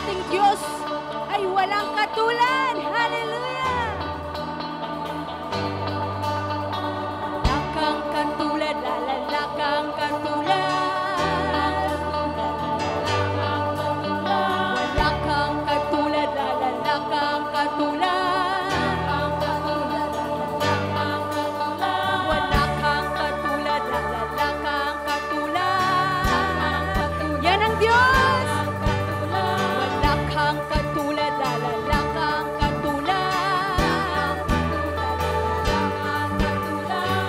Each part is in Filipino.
ating Diyos ay walang katulad. Hallelujah! Lakang katulad, lalalakang katulad. Wala kang katulad, lalalakang katulad. Wala kang katulad, lalalakang katulad. Yan ang Diyos! Wala kang katulad, lalalakang katulad.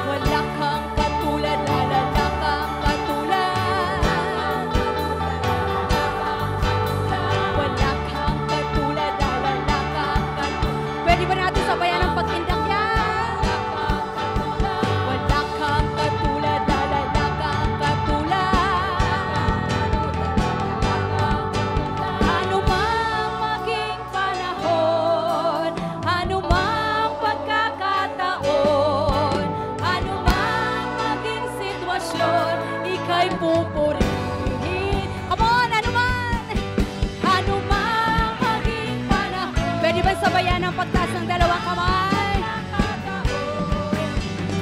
Wala kang katulad, lalalakang katulad. Wala kang katulad, lalalakang katulad. Pwede ba natin sabayan ang pagtindak yan? Wala kang katulad, lalalakang katulad. Ano mang maging panahon, ano mang pagkakataon, ano mang maging sitwasyon, ika'y pupurihin. Come on, ano mang maging panahon. Pwede ba sabayan ang pagtaas ng dalawang kamay?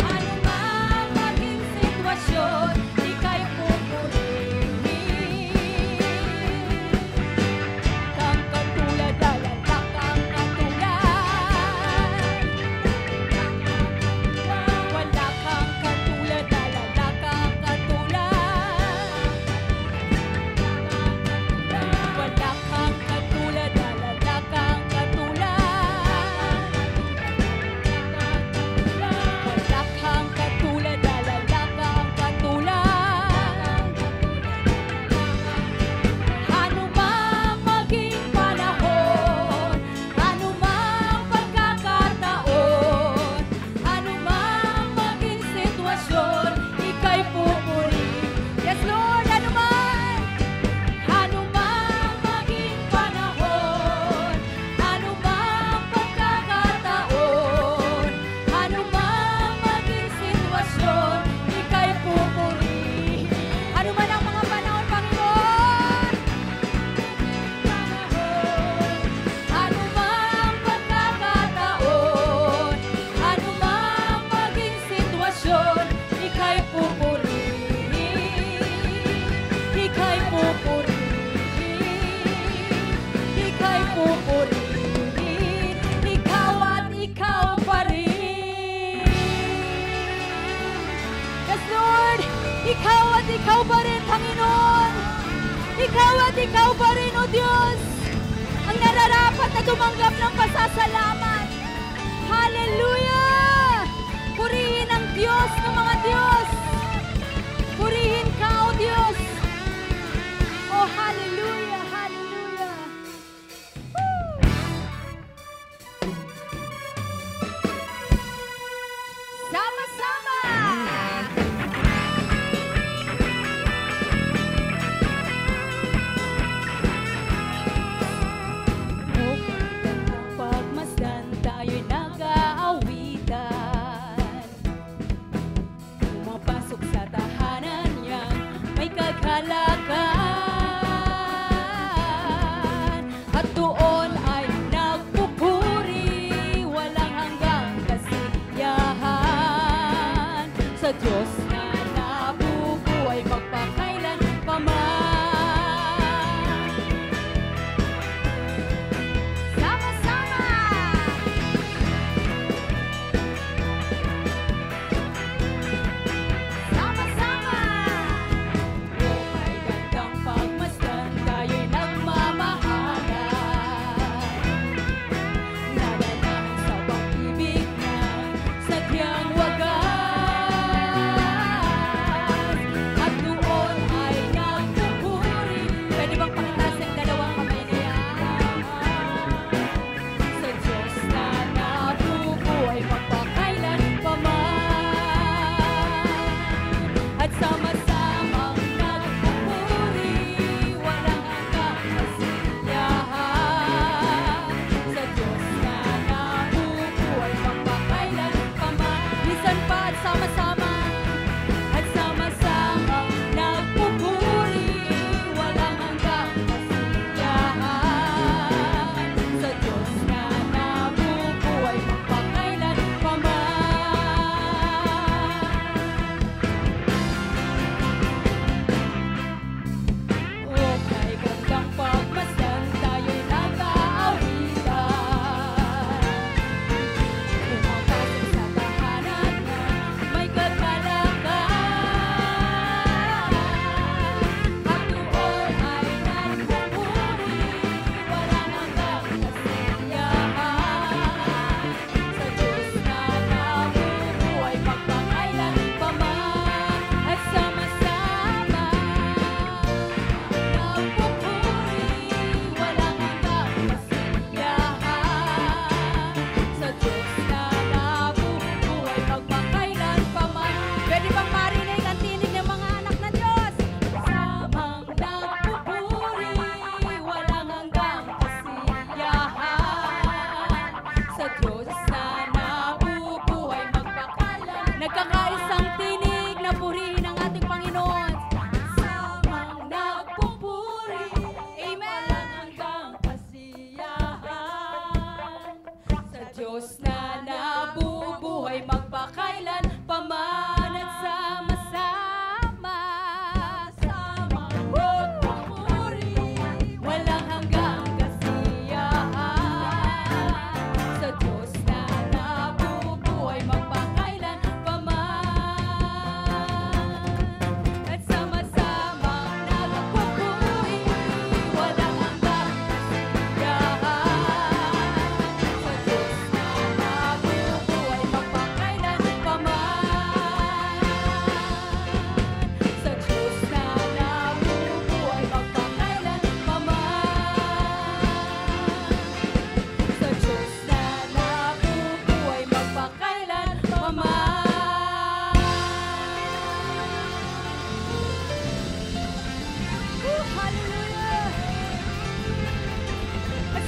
Ano mang maging sitwasyon, ika'y pupurihin. Kang katulad, lalalakang katulad. Wala kang katulad, lalalakang katulad. Wala kang katulad, lalalakang katulad. Wala kang katulad, lalalakang katulad. Ano mang maging panahon, ano mang pagkakataon, ano mang maging sitwasyon, ika'y pupurihin. Yes, Lord, ano man maging panahon, ano mang pagkakataon, ano mang maging sitwasyon, ika'y pupurihin. Ano man ang mga panahon, Panginoon, ano mang pagkakataon, ano mang maging sitwasyon, ika'y pupurihin. Ika'y pupurihin. Ika'y pupurihin. Ikaw at ikaw pa rin. Yes, Lord, ikaw at ikaw pa rin, Panginoon. Ikaw at ikaw pa rin, O Diyos, ang nararapat na tumanggap ng pasasalamat. Hallelujah! Purihin ang Diyos ng mga Diyos. Purihin ka, O Diyos. Oh, hallelujah, hallelujah. Woo! Sama-sama! Pagmasdan tayo'y nag-aawi.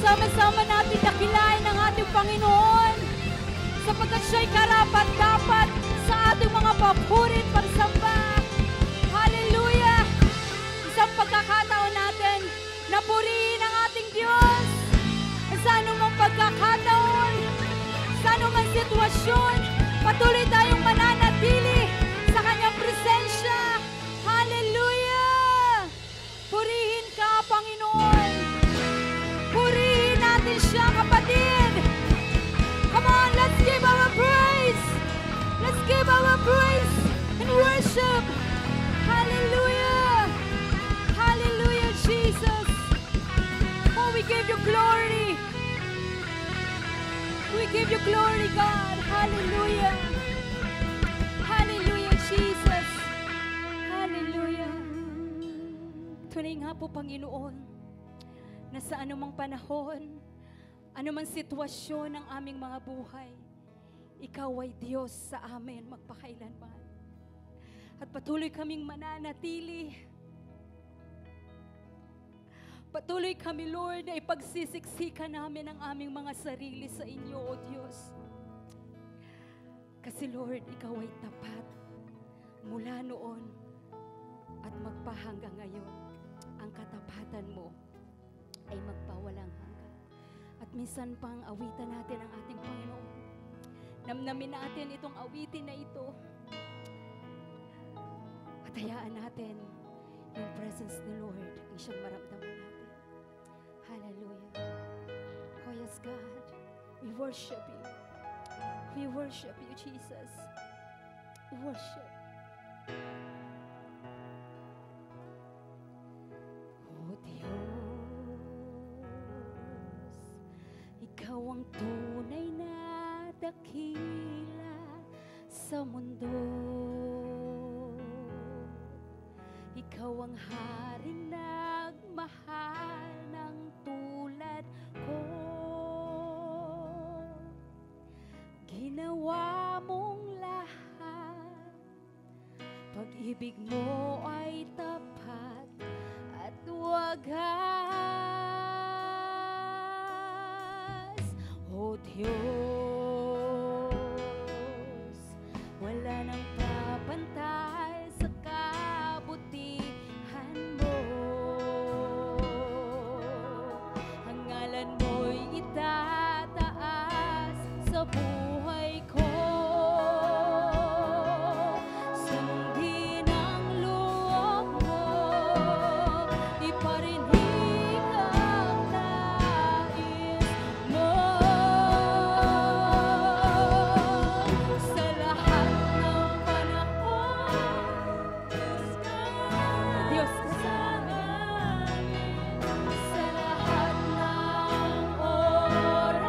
sama-sama natin dakilain ang ating Panginoon sapagkat siya'y karapat-dapat sa ating mga papurit pagsamba. Hallelujah! Isang pagkakataon natin na purihin ang ating Diyos sa anumang pagkakataon, sa anumang sitwasyon, patuloy tayong mananatili sa Kanyang presensya. Hallelujah! Purihin ka, Panginoon. Purihin natin siya, kapatid. Come on, let's give our praise. Let's give our praise and worship. Hallelujah. Hallelujah, Jesus. Oh, we give you glory. We give you glory, God. Hallelujah. Hallelujah, Jesus. Hallelujah. Tunay nga po, Panginoon, na sa anumang panahon, anumang sitwasyon ng aming mga buhay, Ikaw ay Diyos sa amin magpakailanman. At patuloy kaming mananatili. Patuloy kami, Lord, na ipagsisiksikan namin ang aming mga sarili sa inyo, O Diyos. Kasi, Lord, Ikaw ay tapat mula noon at magpahanggang ngayon. Ang katapatan mo ay magpawalang hanggan. At minsan pang awitan natin ang ating Panginoon. Namnamin natin itong awitin na ito. At hayaan natin yung presence ni Lord ang siyang maramdaman natin. Hallelujah. Oh yes, God. We worship you. We worship you, Jesus. We worship. Oh Diyos, Ikaw ang tunay na dakila sa mundo. Ikaw ang haring nagmahal ng tulad ko. Ginawa mong lahat, pag-ibig mo ay tapat at wagas. O Diyos, wala nang papantay sa kabutihan mo. Ang ngalan mo'y itataas sa buhay ko. Sundin ang loob mo, iparinig ang nais mo. Sa lahat ng panahon, Diyos ka sa amin. Sa lahat ng oras,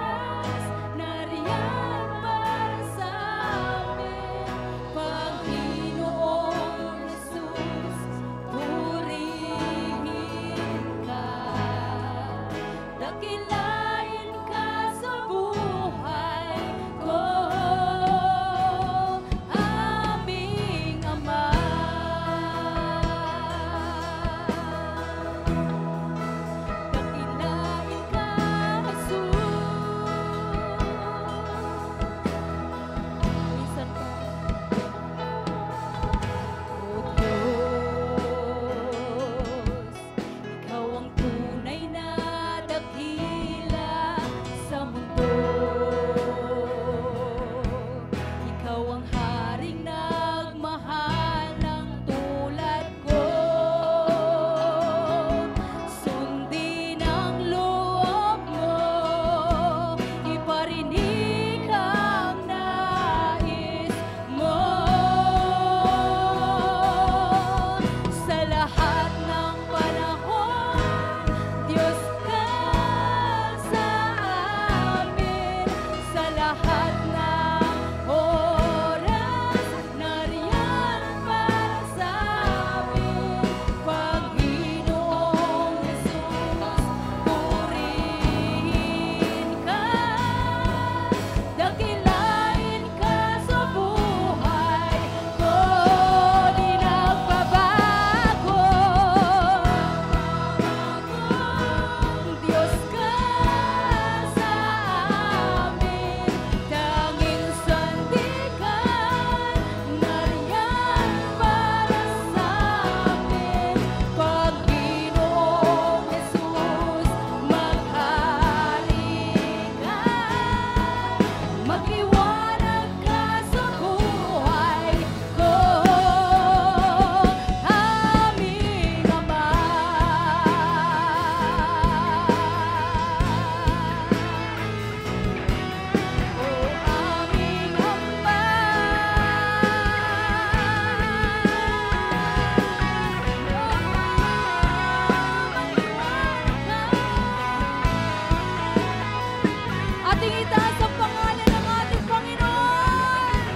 nating itaas ang pangalan ng ating Panginoon.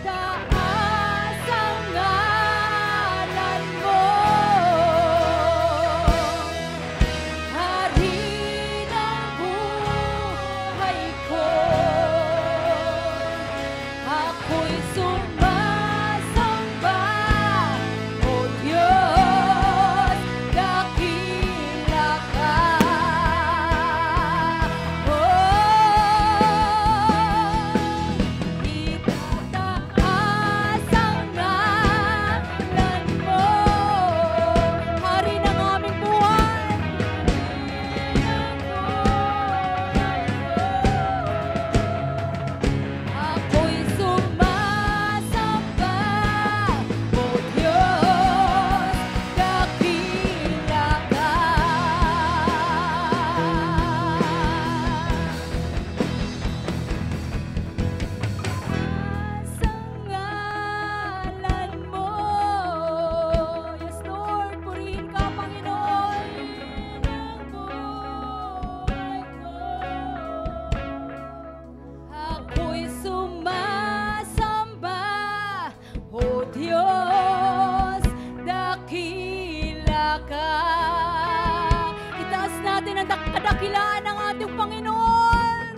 Taas ang ngalan mo, Hari ng buhay ko. Ako'y sumasamba, O Diyos, dakila ka. Itataas ang ngalan mo, Hari ng aming buhay. Ako'y sumasamba, O Diyos, dakila ka. Sa ngalan mo, yes Lord, purihin ka, Panginoon, ng buhay ko. Ako'y sumasamba, O Diyos, dakila ka. Itaas natin ang kadakilaan ng ating Panginoon.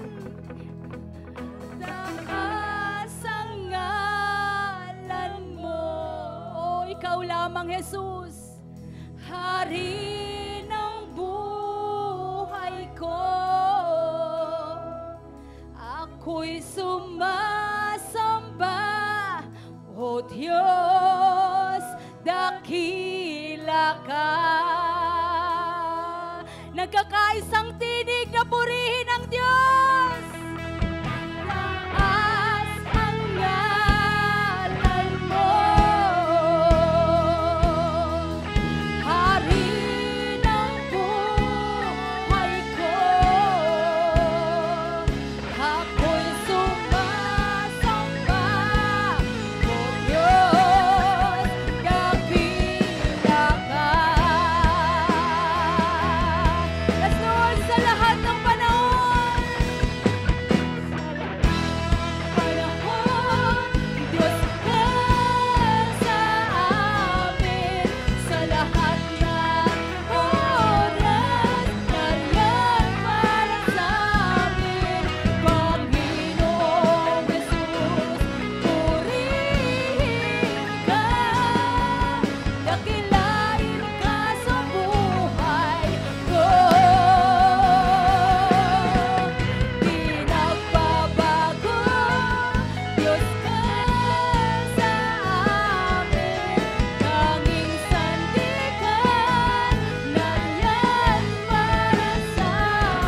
Taas ang ngalan mo, O ikaw lamang, Jesus, Hari ng buhay ko. Ako'y sumasamba, O Diyos, dakila ka. Nagkakaisang tinig na purihin ang Diyos. Taas ang ngalan mo, Hari ng buhay ko. Ako'y sumasamba, O Diyos, dakila ka. Yes, Lord, sa lahat ng panahon, Diyos ka sa amin, sa lahat ng oras, nariyan para sa amin, Panginoong Jesus, purihin ka, dakilain ka sa buhay ko. Di nagbabago, Diyos ka sa amin, tanging sandigan, nariyan para sa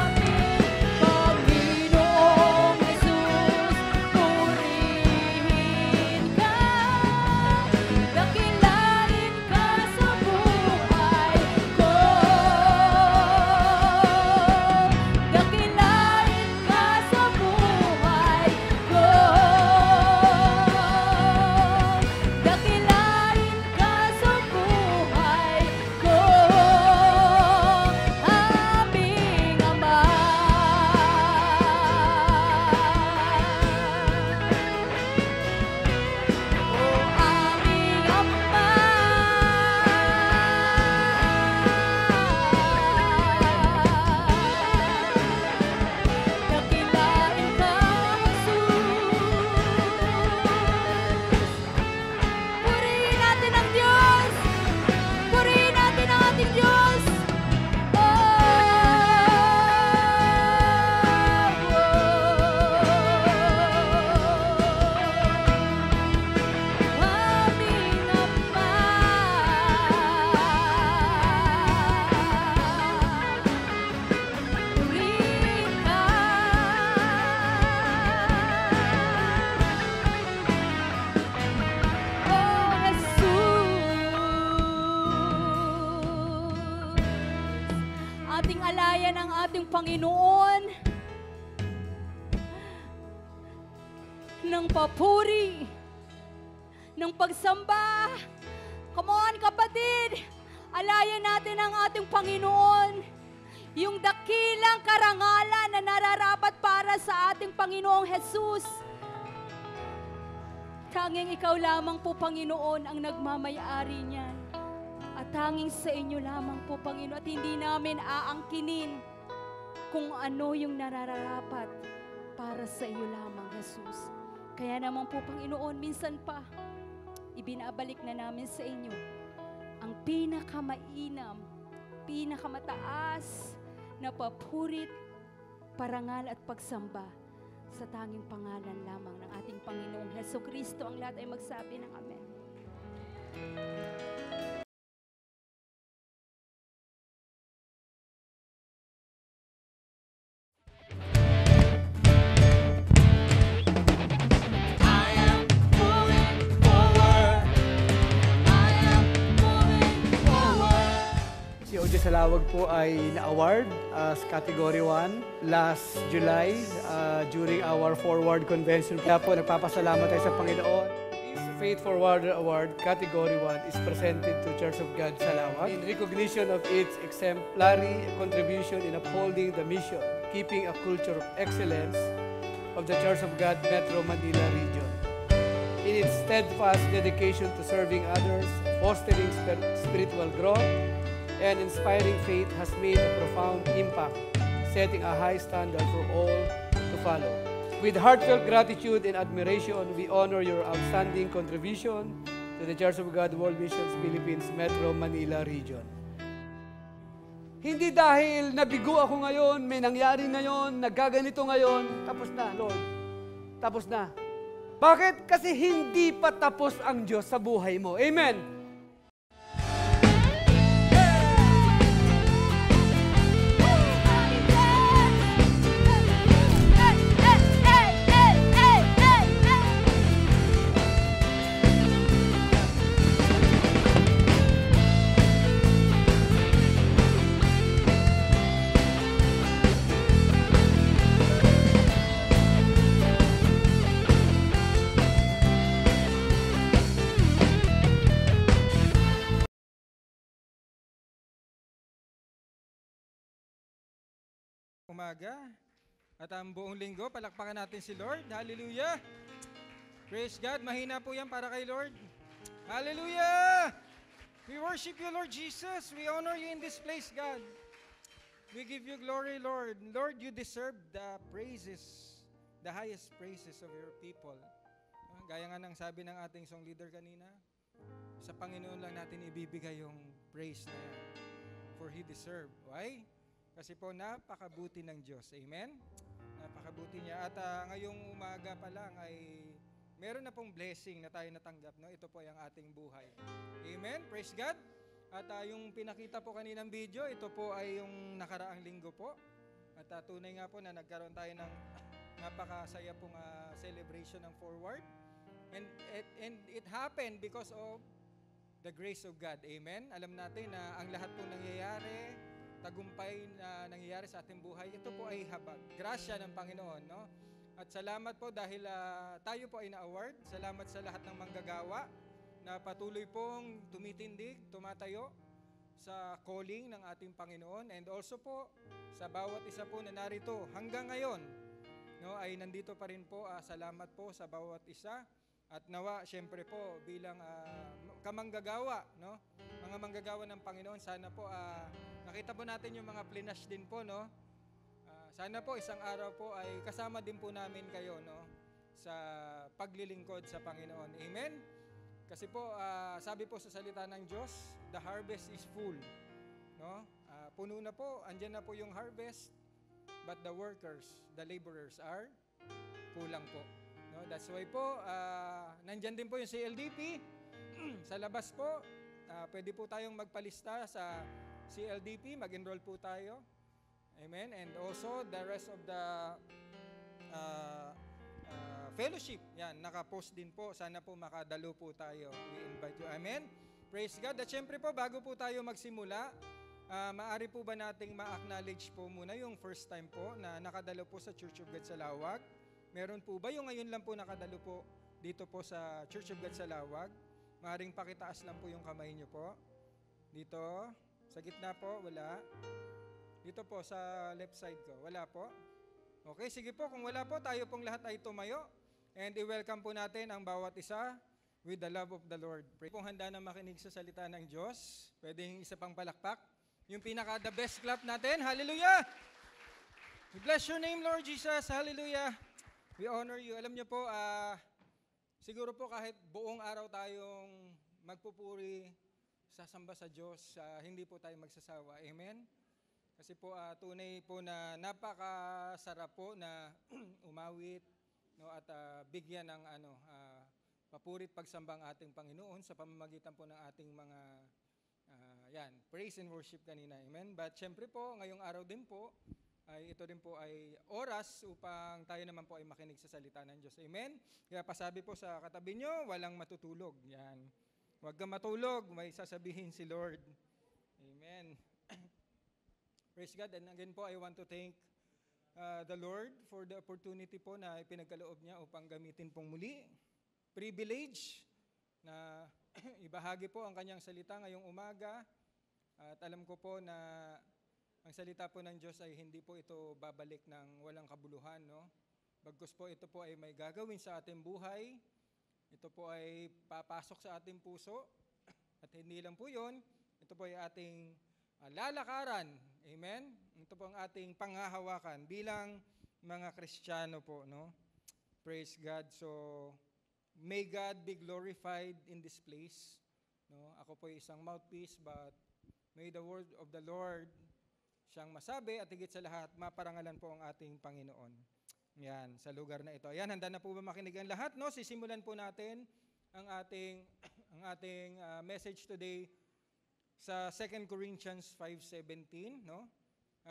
amin, Panginoong Jesus, purihin ka, dakilain ka sa buhay ko. Dakilain ka sa buhay ko. Dakilain ka sa buhay ko, aming Ama. O aming Ama. Dakilain ka, Jesus. Purihin natin ang Diyos. Purihin natin ang ating Diyos. Aming Ama. Purihin ka. Oh, Jesus. Ating alayan ang ating Panginoon ng papuri, ng pagsamba. Come on, kapatid! Alayan Ibibigay natin ang ating Panginoon yung dakilang karangalan na nararapat para sa ating Panginoong Jesus. Tanging ikaw lamang po, Panginoon, ang nagmamay-ari niyan. At tanging sa inyo lamang po, Panginoon, at hindi namin aangkinin kung ano yung nararapat para sa iyo lamang, Jesus. Kaya naman po, Panginoon, minsan pa, ibinabalik na namin sa inyo ang pinakamainam, pinakamataas na papurit, parangal at pagsamba sa tanging pangalan lamang ng ating Panginoong Hesukristo. Ang lahat ay magsabi ng Amen. Si OJ Salawag po ay na-award as Category 1 last July during our Forward Convention. Kaya po nagpapasalamat tayo sa Panginoon. This Faith Forwarder Award Category 1 is presented to Church of God Salawag in recognition of its exemplary contribution in upholding the mission, keeping a culture of excellence of the Church of God Metro Manila region. In its steadfast dedication to serving others, fostering spiritual growth, and inspiring faith has made a profound impact, setting a high standard for all to follow. With heartfelt gratitude and admiration, we honor your outstanding contribution to the Church of God World Missions Philippines Metro Manila region. Hindi dahil nabigo ako ngayon, may nangyari ngayon, nagkaganito ngayon, tapos na, Lord. Tapos na. Bakit? Kasi hindi pa tapos ang Diyos sa buhay mo. Amen. Umaga at ang buong linggo, palakpakan natin si Lord. Hallelujah! Praise God. Mahina po yan para kay Lord. Hallelujah! We worship you, Lord Jesus. We honor you in this place, God. We give you glory, Lord. Lord, you deserve the praises, the highest praises of your people. Gaya nga ng sabi ng ating song leader kanina, sa Panginoon lang natin ibibigay yung praise na yan. For He deserved. Why? Kasi po napakabuti ng Diyos. Amen? Napakabuti niya. At ngayong umaga pa lang ay meron na pong blessing na tayo natanggap. No? Ito po ay ang ating buhay. Amen? Praise God. At yung pinakita po kaninang video, ito po ay yung nakaraang linggo po. At tunay nga po na nagkaroon tayo ng napakasaya pong celebration ng Forward. And it happened because of the grace of God. Amen? Alam natin na ang lahat pong nangyayari, tagumpay na nangyayari sa ating buhay, ito po ay habag. Grasya ng Panginoon, no? At salamat po dahil tayo po ay na-award. Salamat sa lahat ng manggagawa na patuloy pong tumitindig, tumatayo sa calling ng ating Panginoon. And also po, sa bawat isa po na narito hanggang ngayon, no, ay nandito pa rin po. Salamat po sa bawat isa. At nawa, syempre po, bilang kamanggagawa, no? Mga manggagawa ng Panginoon, sana po nakita po natin yung mga plinash din po, no? Sana po isang araw po ay kasama din po namin kayo, no? Sa paglilingkod sa Panginoon. Amen? Kasi po, sabi po sa salita ng Diyos, the harvest is full, no? Puno na po, andyan na po yung harvest, but the workers, the laborers are kulang po. No, that's why po, nandyan din po yung CLDP. Sa labas po, pwede po tayong magpalista sa CLDP, mag-enroll po tayo. Amen. And also, the rest of the fellowship, yan, nakapost din po. Sana po makadalo po tayo. We invite you. Amen. Praise God. At syempre po, bago po tayo magsimula, maaari po ba nating ma-acknowledge po muna yung first time po na nakadalo po sa Church of God Salawag? Meron po ba yung ngayon lang po nakadalo po dito po sa Church of God Salawag? Maaaring pakitaas lang po yung kamay nyo po. Dito. Sa gitna po, wala. Dito po, sa left side ko, wala po. Okay, sige po, kung wala po, tayo pong lahat ay tumayo. And i-welcome po natin ang bawat isa with the love of the Lord. Pray kung handa na makinig sa salita ng Diyos. Pwedeng isa pang palakpak. Yung pinaka-the best clap natin. Hallelujah! We bless your name, Lord Jesus. Hallelujah! We honor you. Alam niyo po, siguro po kahit buong araw tayong magpupuri, sasamba sa Diyos, hindi po tayo magsasawa. Amen? Kasi po tunay po na napakasarap po na umawit, no, at bigyan ng papurit pagsamba ang ating Panginoon sa pamamagitan po ng ating mga praise and worship kanina. Amen? But syempre po, ngayong araw din po, ito din po ay oras upang tayo naman po ay makinig sa salita ng Diyos. Amen? Kaya pasabi po sa katabi nyo, walang matutulog. Yan. Huwag kang matulog, may sasabihin si Lord. Amen. Praise God. And again po, I want to thank the Lord for the opportunity po na ipinagkaloob niya upang gamitin pong muli. Privilege na ibahagi po ang kanyang salita ngayong umaga. At alam ko po na ang salita po ng Diyos ay hindi po ito babalik ng walang kabuluhan, no? Bagkus po ito po ay may gagawin sa ating buhay. Ito po ay papasok sa ating puso. At hindi lang po yun, ito po ay ating lalakaran. Amen? Ito po ang ating panghahawakan bilang mga Kristiyano po, no? Praise God. So, may God be glorified in this place. No? Ako po ay isang mouthpiece, but may the word of the Lord siyang masabi at higit sa lahat, maparangalan po ang ating Panginoon. Yan, sa lugar na ito. Ayan, handa na po ba makinig ang lahat? No? Sisimulan po natin ang ating message today sa 2 Corinthians 5:17, no?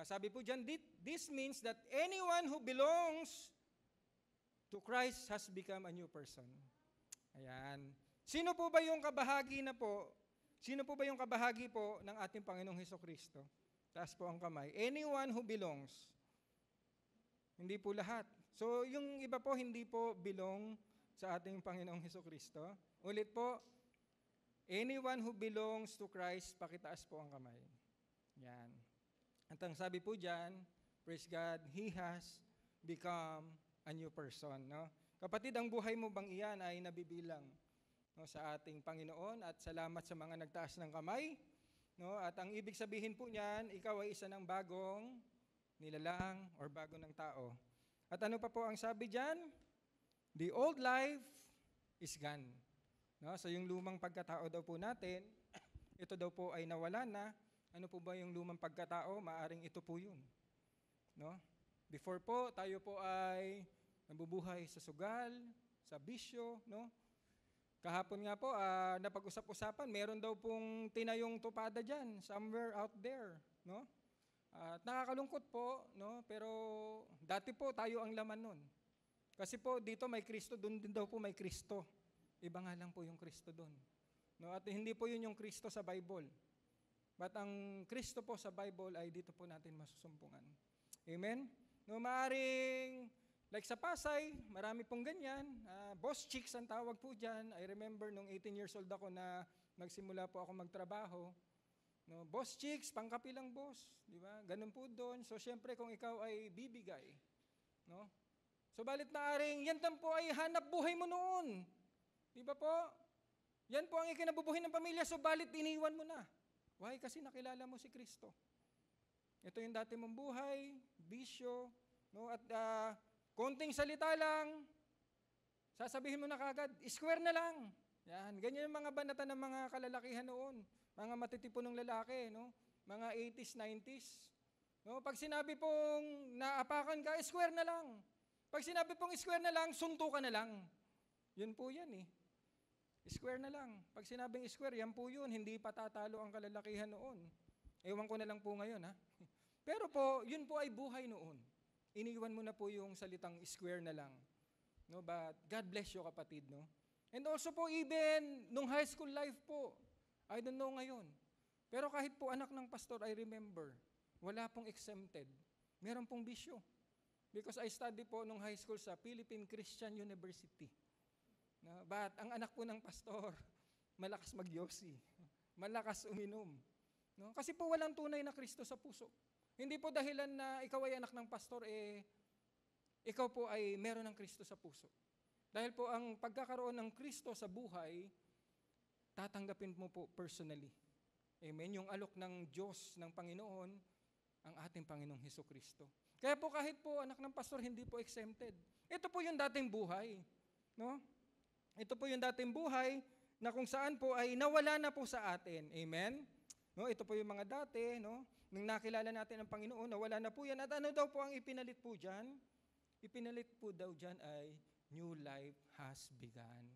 Sabi po diyan, this means that anyone who belongs to Christ has become a new person. Ayan. Sino po ba yung kabahagi na po? Sino po ba yung kabahagi po ng ating Panginoong Hesukristo? Taas po ang kamay. Anyone who belongs. Hindi po lahat. So, yung iba po hindi po belong sa ating Panginoong Hesukristo. Ulit po, anyone who belongs to Christ, pakitaas po ang kamay. Yan. At ang sabi po dyan, praise God, He has become a new person. No? Kapatid, ang buhay mo bang iyan ay nabibilang, no, sa ating Panginoon, at salamat sa mga nagtaas ng kamay. No? At ang ibig sabihin po niyan, ikaw ay isa ng bagong nilalang or bago ng tao. At ano pa po ang sabi dyan? The old life is gone. No? So yung lumang pagkatao daw po natin, ito daw po ay nawala na. Ano po ba yung lumang pagkatao? Maaring ito po yun. No? Before po, tayo po ay nabubuhay sa sugal, sa bisyo, no? Kahapon nga po, napag-usap-usapan, meron daw pong tinayong tupada dyan, somewhere out there, no? At nakakalungkot po, no? Pero dati po tayo ang laman nun. Kasi po dito may Kristo, doon din daw po may Kristo. Iba nga lang po yung Kristo doon. No? At hindi po yun yung Kristo sa Bible. But ang Kristo po sa Bible ay dito po natin masusumpungan. Amen? No, maaring, like sa Pasay, marami pong ganyan. Boss chicks ang tawag po dyan. I remember nung 18 years old ako na nagsimula po ako magtrabaho. No, boss chicks, pangkapilang boss. Di ba? Ganun po doon. So, syempre, kung ikaw ay bibigay. No? So, balit maaring, yan tam po ay hanap buhay mo noon. Di ba po? Yan po ang ikinabubuhay ng pamilya. So, balit iniwan mo na. Why? Kasi nakilala mo si Kristo. Ito yung dati mong buhay, bisyo, no? At konting salita lang, sasabihin mo na kagad, square na lang. Yan, ganyan yung mga banata ng mga kalalakihan noon, mga matitipunong lalaki, no? Mga 80s, 90s. No? Pag sinabi pong naapakan ka, square na lang. Pag sinabi pong square na lang, suntukan na lang. Yun po yan eh. Square na lang. Pag sinabing square, yan po yun. Hindi patatalo ang kalalakihan noon. Ewan ko na lang po ngayon, ha? Pero po, yun po ay buhay noon. Iniwan mo na po yung salitang square na lang. No? But God bless you, kapatid. No? And also po, even nung high school life po, I don't know ngayon. Pero kahit po anak ng pastor, I remember, wala pong exempted. Meron pong bisyo. Because I study po nung high school sa Philippine Christian University. No? But ang anak po ng pastor, malakas magyosi, malakas uminom. No? Kasi po walang tunay na Kristo sa puso. Hindi po dahilan na ikaw ay anak ng pastor, ikaw po ay meron ng Kristo sa puso. Dahil po ang pagkakaroon ng Kristo sa buhay, tatanggapin mo po personally. Amen? Yung alok ng Diyos, ng Panginoon, ang ating Panginoong Hesukristo. Kaya po kahit po anak ng pastor, hindi po exempted. Ito po yung dating buhay. No? Ito po yung dating buhay na kung saan po ay nawala na po sa atin. Amen? No, ito po yung mga dati, no? Nung nakilala natin ang Panginoon, nawala na po yan. At ano daw po ang ipinalit po dyan? Ipinalit po daw dyan ay new life has begun.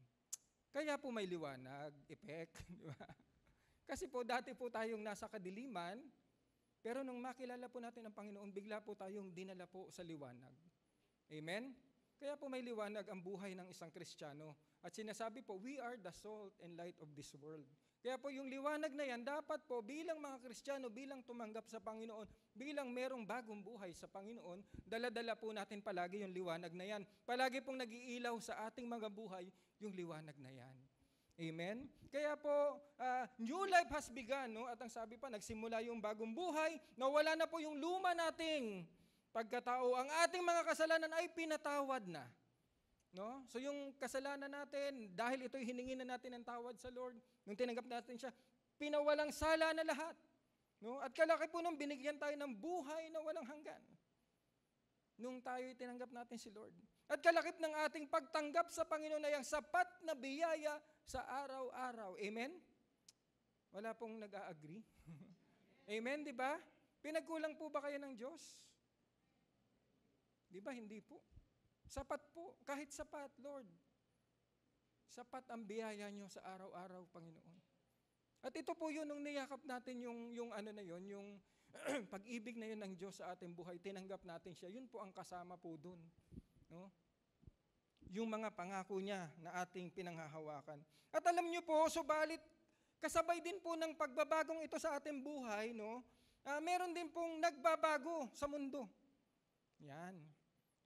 Kaya po may liwanag, effect, di ba? Kasi po dati po tayong nasa kadiliman, pero nung makilala po natin ang Panginoon, bigla po tayong dinala po sa liwanag. Amen? Kaya po may liwanag ang buhay ng isang Kristiyano. At sinasabi po, we are the salt and light of this world. Kaya po yung liwanag na yan, dapat po bilang mga Kristiyano, bilang tumanggap sa Panginoon, bilang merong bagong buhay sa Panginoon, dala-dala po natin palagi yung liwanag na yan. Palagi pong nag-iilaw sa ating mga buhay yung liwanag na yan. Amen? Kaya po, new life has begun, no? At ang sabi pa, nagsimula yung bagong buhay, nawala na po yung luma nating pagkatao. Ang ating mga kasalanan ay pinatawad na. No? So yung kasalanan natin, dahil ito'y hiningi na natin ng tawad sa Lord, nung tinanggap natin siya, pinawalang sala na lahat. No? At kalaki po nung binigyan tayo ng buhay na walang hanggan. Nung tayo'y tinanggap natin si Lord. At kalakip ng ating pagtanggap sa Panginoon ay ang sapat na biyaya sa araw-araw. Amen? Wala pong nag-a-agree. Amen, di ba? Pinagkulang po ba kayo ng Diyos? Di ba? Hindi po. Sapat po, kahit sapat, Lord. Sapat ang biyaya nyo sa araw-araw, Panginoon. At ito po yun, nung niyakap natin yung ano na yun, yung pag-ibig na yun ng Diyos sa ating buhay, tinanggap natin siya, yun po ang kasama po dun. No? Yung mga pangako niya na ating pinanghahawakan. At alam nyo po, subalit, kasabay din po ng pagbabagong ito sa ating buhay, no? Meron din pong nagbabago sa mundo. Yan.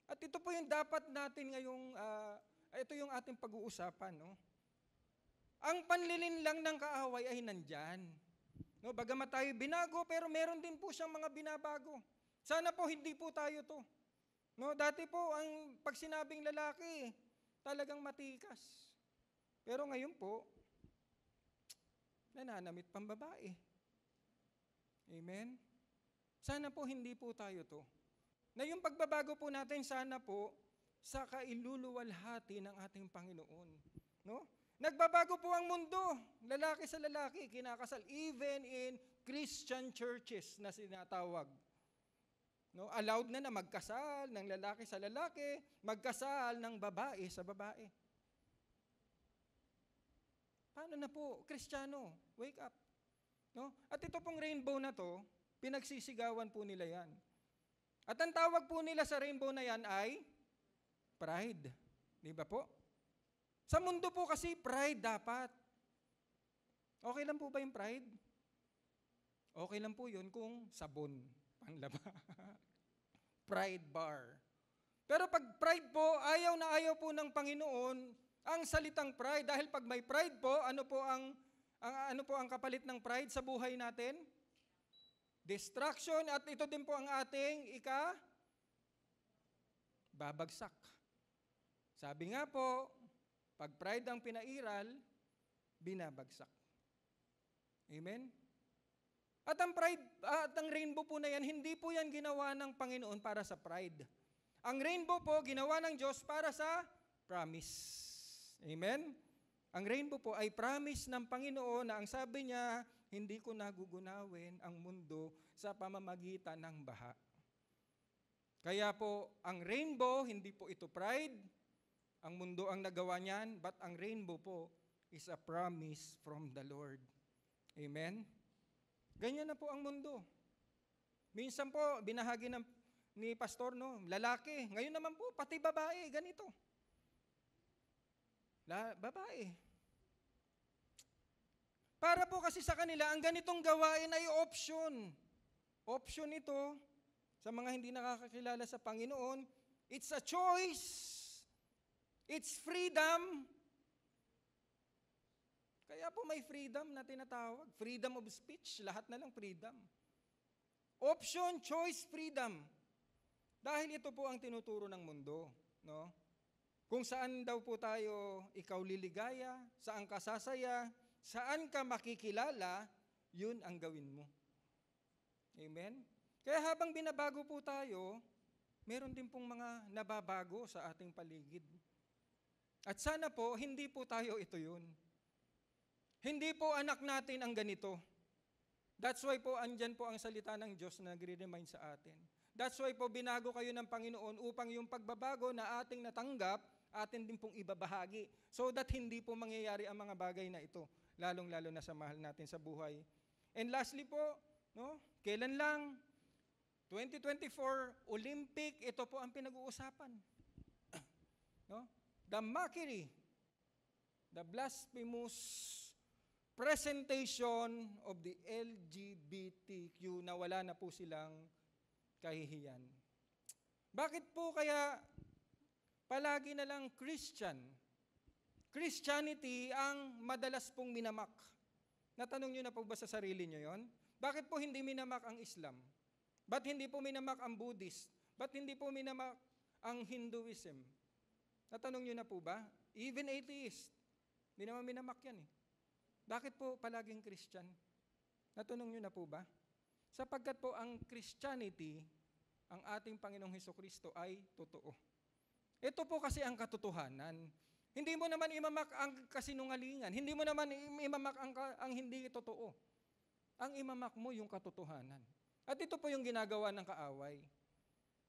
At ito po yung dapat natin ngayong, ito yung ating pag-uusapan, no? Ang panlilin lang ng kaaway ay nandyan. No, bagamat tayo binago, pero meron din po siyang mga binabago. Sana po hindi po tayo to. No, dati po ang pag sinabing lalaki, talagang matikas. Pero ngayon po, nananamit pang babae. Amen? Sana po hindi po tayo to. Na yung pagbabago po natin, sana po sa kailuluwalhati ng ating Panginoon. No? Nagbabago po ang mundo, lalaki sa lalaki, kinakasal, even in Christian churches na sinatawag. No? Allowed na magkasal ng lalaki sa lalaki, magkasal ng babae sa babae. Paano na po? Kristiyano, wake up. No? At ito pong rainbow na to, pinagsisigawan po nila yan. At ang tawag po nila sa rainbow na yan ay pride. Di ba po? Sa mundo po kasi pride dapat. Okay lang po ba yung pride? Okay lang po yun kung sabon, panlaba. Pride bar. Pero pag pride po, ayaw na ayaw po ng Panginoon ang salitang pride. Dahil pag may pride po, ano po ang kapalit ng pride sa buhay natin? Distraction, at ito din po ang ating babagsak. Sabi nga po, pag pride ang pinairal, binabagsak. Amen? At ang pride, at ang rainbow po na yan, hindi po yan ginawa ng Panginoon para sa pride. Ang rainbow po, ginawa ng Diyos para sa promise. Amen? Ang rainbow po ay promise ng Panginoon na ang sabi niya, hindi ko nagugunawin ang mundo sa pamamagitan ng baha. Kaya po, ang rainbow, hindi po ito pride. Ang mundo ang nagawa niyan, but ang rainbow po is a promise from the Lord. Amen? Ganyan na po ang mundo. Minsan po, binahagi ni pastor, no, lalaki. Ngayon naman po, pati babae, ganito. Babae. Para po kasi sa kanila, ang ganitong gawain ay option. Option ito, sa mga hindi nakakakilala sa Panginoon, it's a choice. It's freedom. Kaya po may freedom na tinatawag. Freedom of speech, lahat na lang freedom. Option, choice, freedom. Dahil ito po ang tinuturo ng mundo, no? Kung saan daw po tayo ikaw liligaya, saan ka sasaya, saan ka makikilala, yun ang gawin mo. Amen? Kaya habang binabago po tayo, meron din pong mga nababago sa ating paligid. At sana po, hindi po tayo ito yun. Hindi po anak natin ang ganito. That's why po andyan po ang salita ng Diyos na nagre-remind sa atin. That's why po binago kayo ng Panginoon upang yung pagbabago na ating natanggap, atin din pong ibabahagi. So that hindi po mangyayari ang mga bagay na ito, lalong-lalo na sa mahal natin sa buhay. And lastly po, no, kailan lang? 2024 Olympic, ito po ang pinag-uusapan. No? The mockery, the blasphemous presentation of the LGBTQ na wala na po silang kahihiyan. Bakit po kaya palagi na lang Christianity ang madalas pong minamak? Natanong nyo na po ba sa sarili nyo yon? Bakit po hindi minamak ang Islam? Ba't hindi po minamak ang Buddhist? Ba't hindi po minamak ang Hinduism? Natanong nyo na po ba? Even atheist, hindi naman minamak yan eh. Bakit po palaging Christian? Natanong nyo na po ba? Sapagkat po ang Christianity, ang ating Panginoong Hesukristo ay totoo. Ito po kasi ang katotohanan. Hindi mo naman imamak ang kasinungalingan. Hindi mo naman imamak ang hindi totoo. Ang imamak mo yung katotohanan. At ito po yung ginagawa ng kaaway.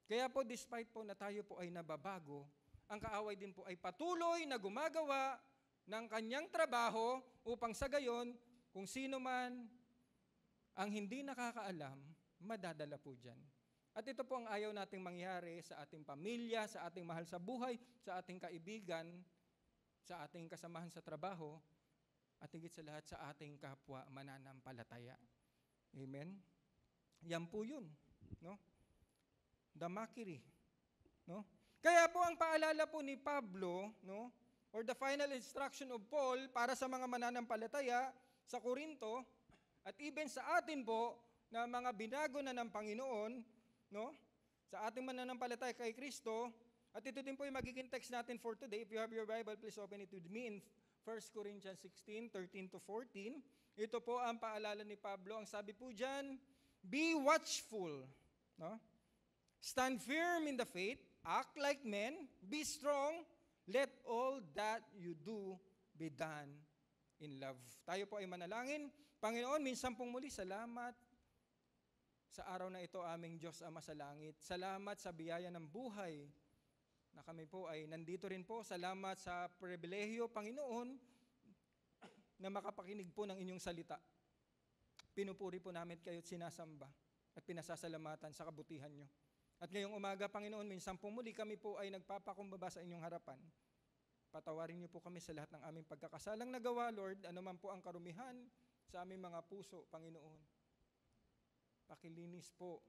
Kaya po despite po na tayo po ay nababago, ang kaaway din po ay patuloy na gumagawa ng kanyang trabaho upang sa gayon, kung sino man ang hindi nakakaalam, madadala po dyan. At ito po ang ayaw nating mangyari sa ating pamilya, sa ating mahal sa buhay, sa ating kaibigan, sa ating kasamahan sa trabaho, at higit sa lahat sa ating kapwa mananampalataya. Amen? Yan po yun. No? The mockery. No? Kaya po ang paalala po ni Pablo, no? Or the final instruction of Paul para sa mga mananampalataya sa Korinto, at even sa atin po, na mga binago na ng Panginoon, no? Sa ating mananampalataya kay Kristo, at ito din po yung magiging text natin for today. If you have your Bible, please open it with me in 1 Corinthians 16, 13 to 14. Ito po ang paalala ni Pablo. Ang sabi po dyan, be watchful, no? Stand firm in the faith, act like men, be strong, let all that you do be done in love. Tayo po ay manalangin. Panginoon, minsan pong muli, salamat sa araw na ito, aming Diyos Ama sa langit. Salamat sa biyaya ng buhay na kami po ay nandito rin po. Salamat sa pribilehyo, Panginoon, na makapakinig po ng inyong salita. Pinupuri po namin kayo at sinasamba at pinasasalamatan sa kabutihan nyo. At ngayong umaga, Panginoon, minsan po muli kami po ay nagpapakumbaba sa inyong harapan. Patawarin niyo po kami sa lahat ng aming pagkakasalang nagawa, Lord, anuman po ang karumihan sa aming mga puso, Panginoon. Pakilinis po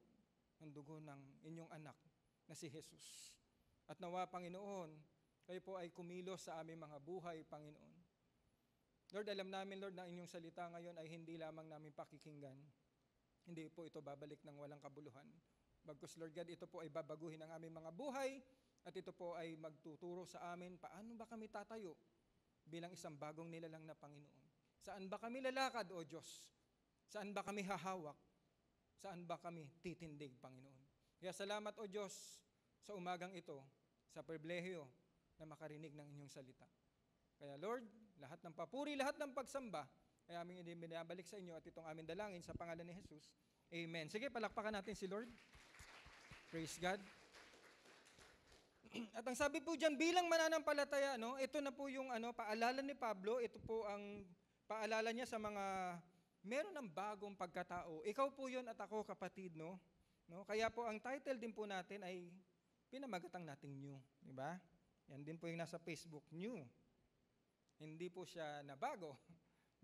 ng dugo ng inyong anak na si Jesus. At nawa, Panginoon, kayo po ay kumilos sa aming mga buhay, Panginoon. Lord, alam namin, Lord, na inyong salita ngayon ay hindi lamang namin pakikinggan. Hindi po ito babalik ng walang kabuluhan. Bagkus, Lord God, ito po ay babaguhin ang aming mga buhay at ito po ay magtuturo sa amin paano ba kami tatayo bilang isang bagong nilalang na Panginoon. Saan ba kami lalakad, O Diyos? Saan ba kami hahawak? Saan ba kami titindig, Panginoon? Kaya salamat, O Diyos, sa umagang ito, sa pribilehyo na makarinig ng inyong salita. Kaya Lord, lahat ng papuri, lahat ng pagsamba, ay aming binabalik sa inyo at itong aming dalangin sa pangalan ni Jesus. Amen. Sige, palakpakan natin si Lord. Praise God. At ang sabi po dyan, bilang mananampalataya, no, ito na po yung paalala ni Pablo, ito po ang paalala niya sa mga meron ng bagong pagkatao. Ikaw po yun at ako, kapatid, no? Kaya po ang title din po natin ay pinamagatang nating new. Diba? Yan din po yung nasa Facebook, new. Hindi po siya na bago,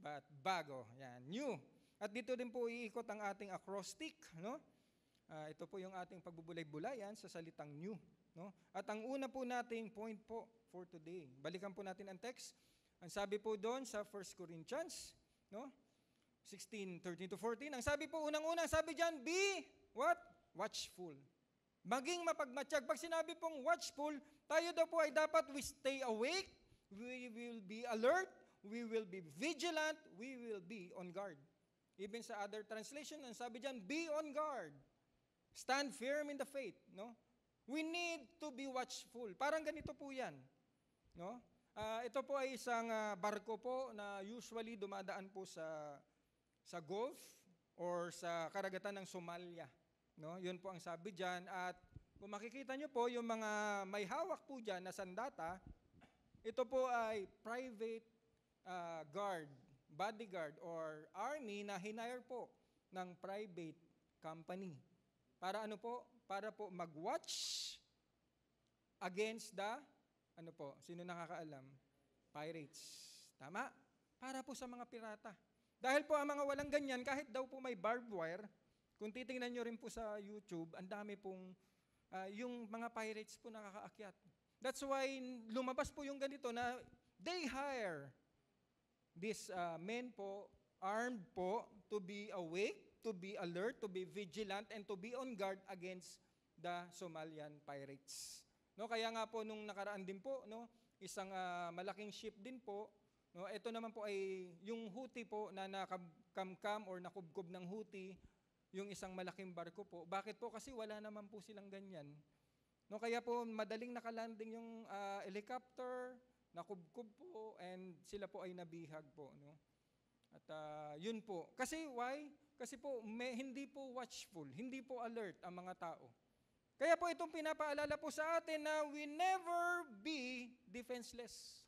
but bago. Yan, new. At dito din po iikot ang ating acrostic, no? Ito po yung ating pagbubulay-bulayan sa salitang new, no? At ang una po nating point po for today, balikan po natin ang text, Ang sabi po doon sa 1 Corinthians, no? 16:13-14, ang sabi po unang-unang, sabi diyan, be what? Watchful. Maging mapagmatsyag. Pag sinabi pong watchful, tayo daw po ay dapat we stay awake, we will be alert, we will be vigilant, we will be on guard. Even sa other translation, ang sabi diyan, be on guard. Stand firm in the faith, no? We need to be watchful. Parang ganito po 'yan, no? Ito po ay isang barko po na usually dumadaan po sa Gulf or sa karagatan ng Somalia, no? 'Yun po ang sabi diyan, at kung makikita niyo po yung mga may hawak po diyan na sandata, ito po ay private guard, bodyguard or army na hinire po ng private company. Para ano po? Para po mag-watch against the, ano po, sino nakakaalam? Pirates. Tama? Para po sa mga pirata. Dahil po ang mga walang ganyan, kahit daw po may barbed wire, kung titingnan nyo rin po sa YouTube, ang dami pong, yung mga pirates po nakakaakyat. That's why lumabas po yung ganito na they hire these men po, armed po, to be awake, to be alert, to be vigilant, and to be on guard against the Somalian pirates. No, kaya nga po nung nakaraan din po, no, isang malaking ship din po, no, ito naman po ay yung Houthi po na nakamkam or nakubkob ng Houthi, yung isang malaking barko po. Bakit po? Kasi wala naman po silang ganyan. No, kaya po madaling nakalanding yung helicopter, nakubkob po, and sila po ay nabihag po, no. At yun po. Kasi why? Kasi po hindi po watchful, hindi po alert ang mga tao. Kaya po itong pinapaalala po sa atin na we never be defenseless.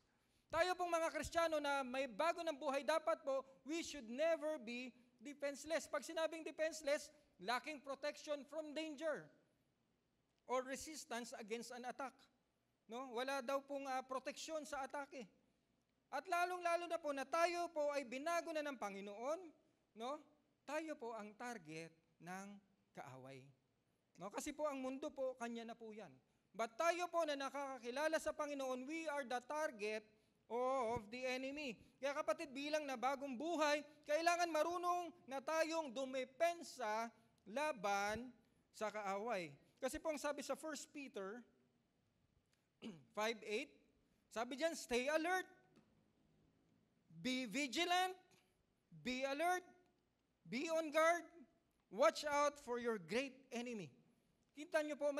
Tayo pong mga Kristiyano na may bago ng buhay, dapat po we should never be defenseless. Pag sinabing defenseless, lacking protection from danger or resistance against an attack. No? Wala daw pong proteksyon sa atake. At lalong-lalo na po na tayo po ay binago na ng Panginoon, no? Tayo po ang target ng kaaway. No? Kasi po ang mundo po, kanya na po yan. But tayo po na nakakakilala sa Panginoon, we are the target of the enemy. Kaya kapatid, bilang na bagong buhay, kailangan marunong na tayong dumepensa laban sa kaaway. Kasi po ang sabi sa 1 Peter 5:8, sabi diyan, stay alert, be vigilant, be alert, be on guard, watch out for your great enemy. Kita nyo po,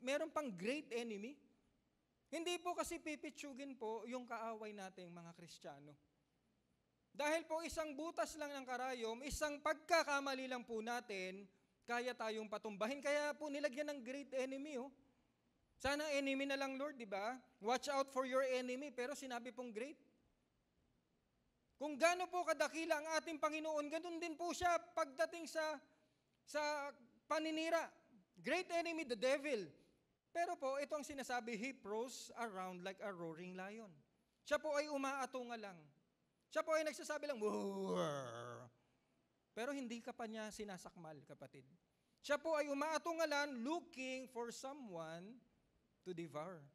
meron pang great enemy. Hindi po kasi pipitsugin po yung kaaway nating mga Kristiyano. Dahil po isang butas lang ng karayom, isang pagkakamali lang po natin, kaya tayong patumbahin. Kaya po nilagyan ng great enemy, oh. Sana enemy na lang, Lord, di ba? Watch out for your enemy, pero sinabi pong great. Kung gaano po kadakila ang ating Panginoon, ganun din po siya pagdating sa paninira. Great enemy, the devil. Pero po, ito ang sinasabi, he prowls around like a roaring lion. Siya po ay umaatunga lang. Siya po ay nagsasabi lang, "Roar." Pero hindi ka pa niya sinasakmal, kapatid. Siya po ay umaatungalan, looking for someone to devour.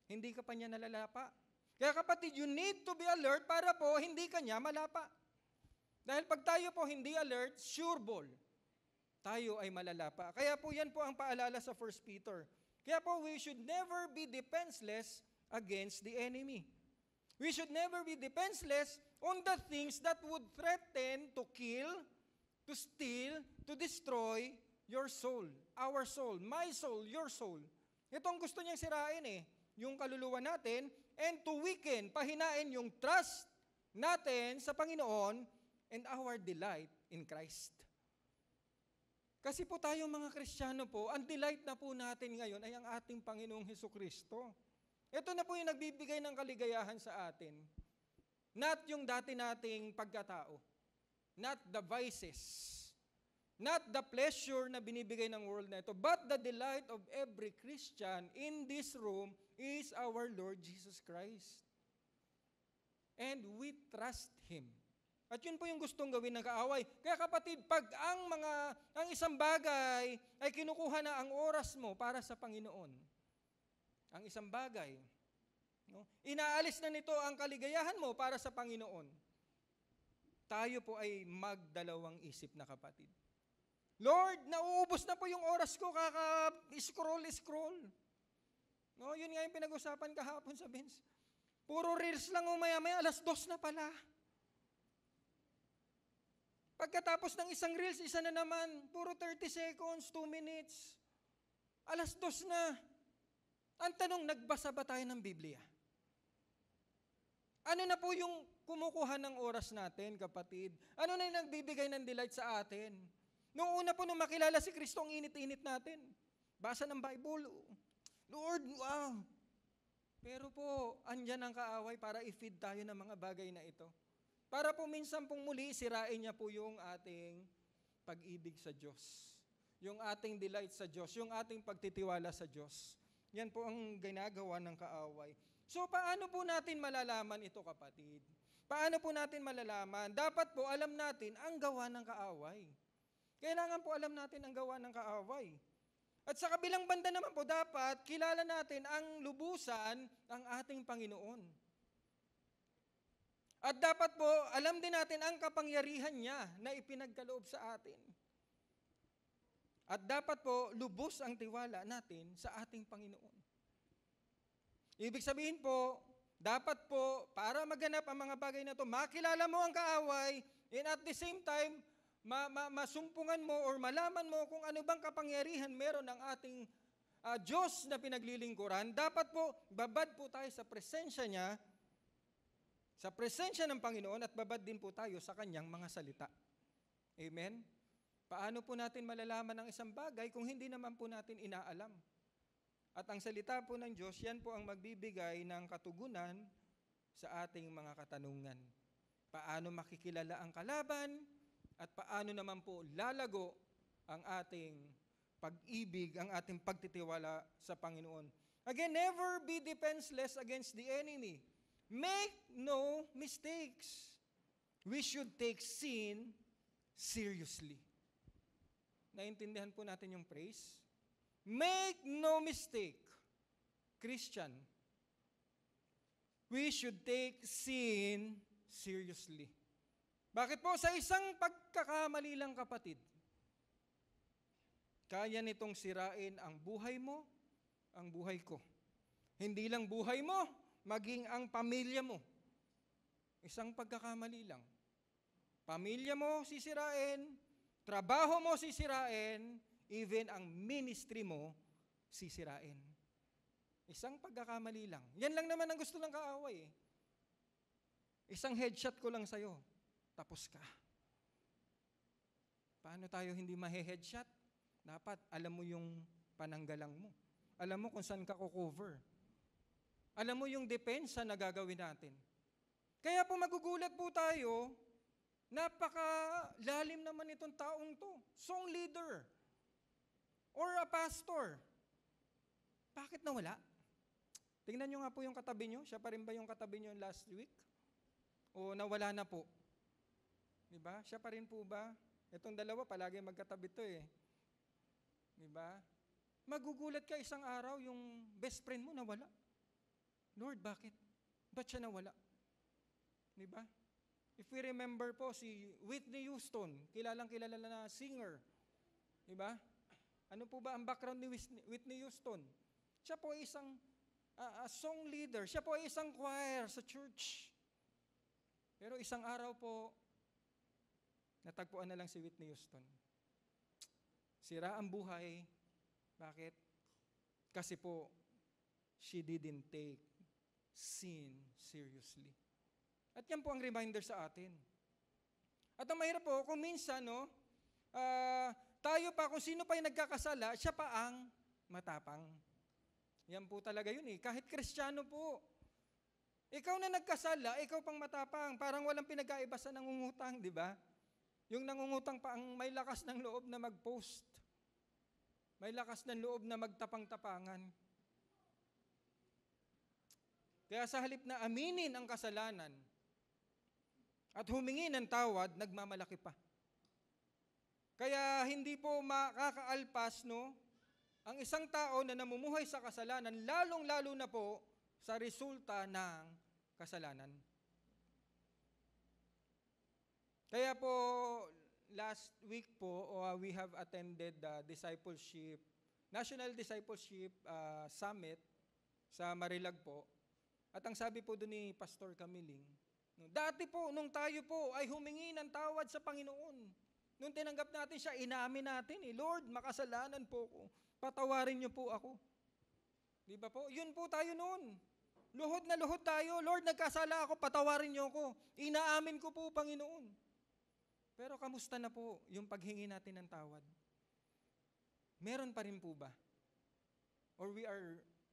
Hindi ka pa niya nalalapa. Kaya kapatid, you need to be alert para po hindi ka niya malapa. Dahil pag tayo po hindi alert, sure ball, tayo ay malalapa. Kaya po yan po ang paalala sa 1 Peter. Kaya po we should never be defenseless against the enemy. We should never be defenseless on the things that would threaten to kill, to steal, to destroy your soul, our soul, my soul, your soul. Ito ang gusto niyang sirain yung kaluluwa natin, and to weaken, pahinain yung trust natin sa Panginoon and our delight in Christ. Kasi po tayong mga Kristiyano po, ang delight na po natin ngayon ay ang ating Panginoong Hesukristo. Ito na po yung nagbibigay ng kaligayahan sa atin. Not yung dati nating pagkatao. Not the vices. Not the pleasure na binibigay ng world na ito, but the delight of every Christian in this room is our Lord Jesus Christ. And we trust Him. At yun po yung gustong gawin ng kaaway. Kaya kapatid, pag ang isang bagay ay kinukuha na ang oras mo para sa Panginoon, ang isang bagay, No? Inaalis na nito ang kaligayahan mo para sa Panginoon. Tayo po ay magdalawang isip na kapatid. Lord, nauubos na po yung oras ko, kaka-scroll. No, yun nga yung pinag-usapan kahapon sa Vince. Puro reels lang umaya-maya, 2:00 na pala. Pagkatapos ng isang reels, isa na naman, puro 30 seconds, 2 minutes. 2:00 na. Ang tanong, nagbasa ba tayo ng Biblia? Ano na po yung kumukuha ng oras natin, kapatid? Ano na yung nagbibigay ng delight sa atin? Noong una po nung makilala si Kristo, ang init-init natin. Basa ng Bible. Lord, wow! Pero po, andyan ang kaaway para i-feed tayo ng mga bagay na ito. Para po minsan pong muli, sirain niya po yung ating pag-ibig sa Diyos. Yung ating delight sa Diyos. Yung ating pagtitiwala sa Diyos. Yan po ang ginagawa ng kaaway. So, paano po natin malalaman ito, kapatid? Paano po natin malalaman? Dapat po alam natin ang gawa ng kaaway. Kailangan po alam natin ang gawa ng kaaway. At sa kabilang banda naman po, dapat kilala natin ang lubusan ng ating Panginoon. At dapat po, alam din natin ang kapangyarihan niya na ipinagkaloob sa atin. At dapat po, lubos ang tiwala natin sa ating Panginoon. Ibig sabihin po, dapat po, para maganap ang mga bagay na ito, makilala mo ang kaaway, and at the same time, masumpungan mo or malaman mo kung ano bang kapangyarihan meron ng ating Diyos na pinaglilingkuran. Dapat po, babad po tayo sa presensya niya, sa presensya ng Panginoon, at babad din po tayo sa kanyang mga salita. Amen? Paano po natin malalaman ang isang bagay kung hindi naman po natin inaalam? At ang salita po ng Diyos, yan po ang magbibigay ng katugunan sa ating mga katanungan. Paano makikilala ang kalaban, at paano naman po lalago ang ating pag-ibig, ang ating pagtitiwala sa Panginoon. Again, never be defenseless against the enemy. Make no mistakes. We should take sin seriously. Naintindihan po natin yung phrase? Make no mistake, Christian. We should take sin seriously. Bakit po? Sa isang pagkakamali lang, kapatid, kaya nitong sirain ang buhay mo, ang buhay ko. Hindi lang buhay mo, maging ang pamilya mo. Isang pagkakamali lang. Pamilya mo sisirain, trabaho mo sisirain, even ang ministry mo sisirain. Isang pagkakamali lang. Yan lang naman ang gusto ng kaaway. Isang headshot ko lang sa'yo, tapos ka. Paano tayo hindi mahe-headshot? Dapat alam mo yung pananggalang mo. Alam mo kung saan ka kukover. Alam mo yung depensa na gagawin natin. Kaya po magugulat po tayo, napakalalim naman itong taong to. Song leader or a pastor. Bakit nawala? Tingnan nyo nga po yung katabi nyo. Siya pa rin ba yung katabi nyo last week? O nawala na po? Diba? Siya pa rin po ba? Itong dalawa, palagi magkatabi to eh. Diba? Magugulat ka isang araw, yung best friend mo nawala. Lord, bakit? Ba't siya nawala? Diba? If we remember po si Whitney Houston, kilalang kilala na singer. Diba? Ano po ba ang background ni Whitney Houston? Siya po ay isang song leader. Siya po ay isang choir sa church. Pero isang araw po, natagpuan na lang si Whitney Houston. Sira ang buhay. Bakit? Kasi po, she didn't take sin seriously. At yan po ang reminder sa atin. At ang mahirap po, kung minsan, no, tayo pa, kung sino pa yung nagkakasala, siya pa ang matapang. Yan po talaga yun eh. Kahit Kristiyano po. Ikaw na nagkasala, ikaw pang matapang. Parang walang pinag-aiba sa nangungutang, di ba? Yung nangungutang pa ang may lakas ng loob na mag-post. May lakas ng loob na magtapang-tapangan. Kaya sa halip na aminin ang kasalanan at humingi ng tawad, nagmamalaki pa. Kaya hindi po makakaalpas, no, ang isang tao na namumuhay sa kasalanan, lalong-lalo na po sa resulta ng kasalanan. Kaya po, last week po, we have attended the National Discipleship Summit sa Marilag po. At ang sabi po doon ni Pastor Camiling, dati po, nung tayo po ay humingi ng tawad sa Panginoon, nung tinanggap natin siya, inamin natin, Lord, makasalanan po ko. Patawarin niyo po ako. Di ba po? Yun po tayo noon. Luhod na luhod tayo. Lord, nagkasala ako, patawarin niyo ako. Inaamin ko po, Panginoon. Pero kamusta na po yung paghingi natin ng tawad? Meron pa rin po ba? Or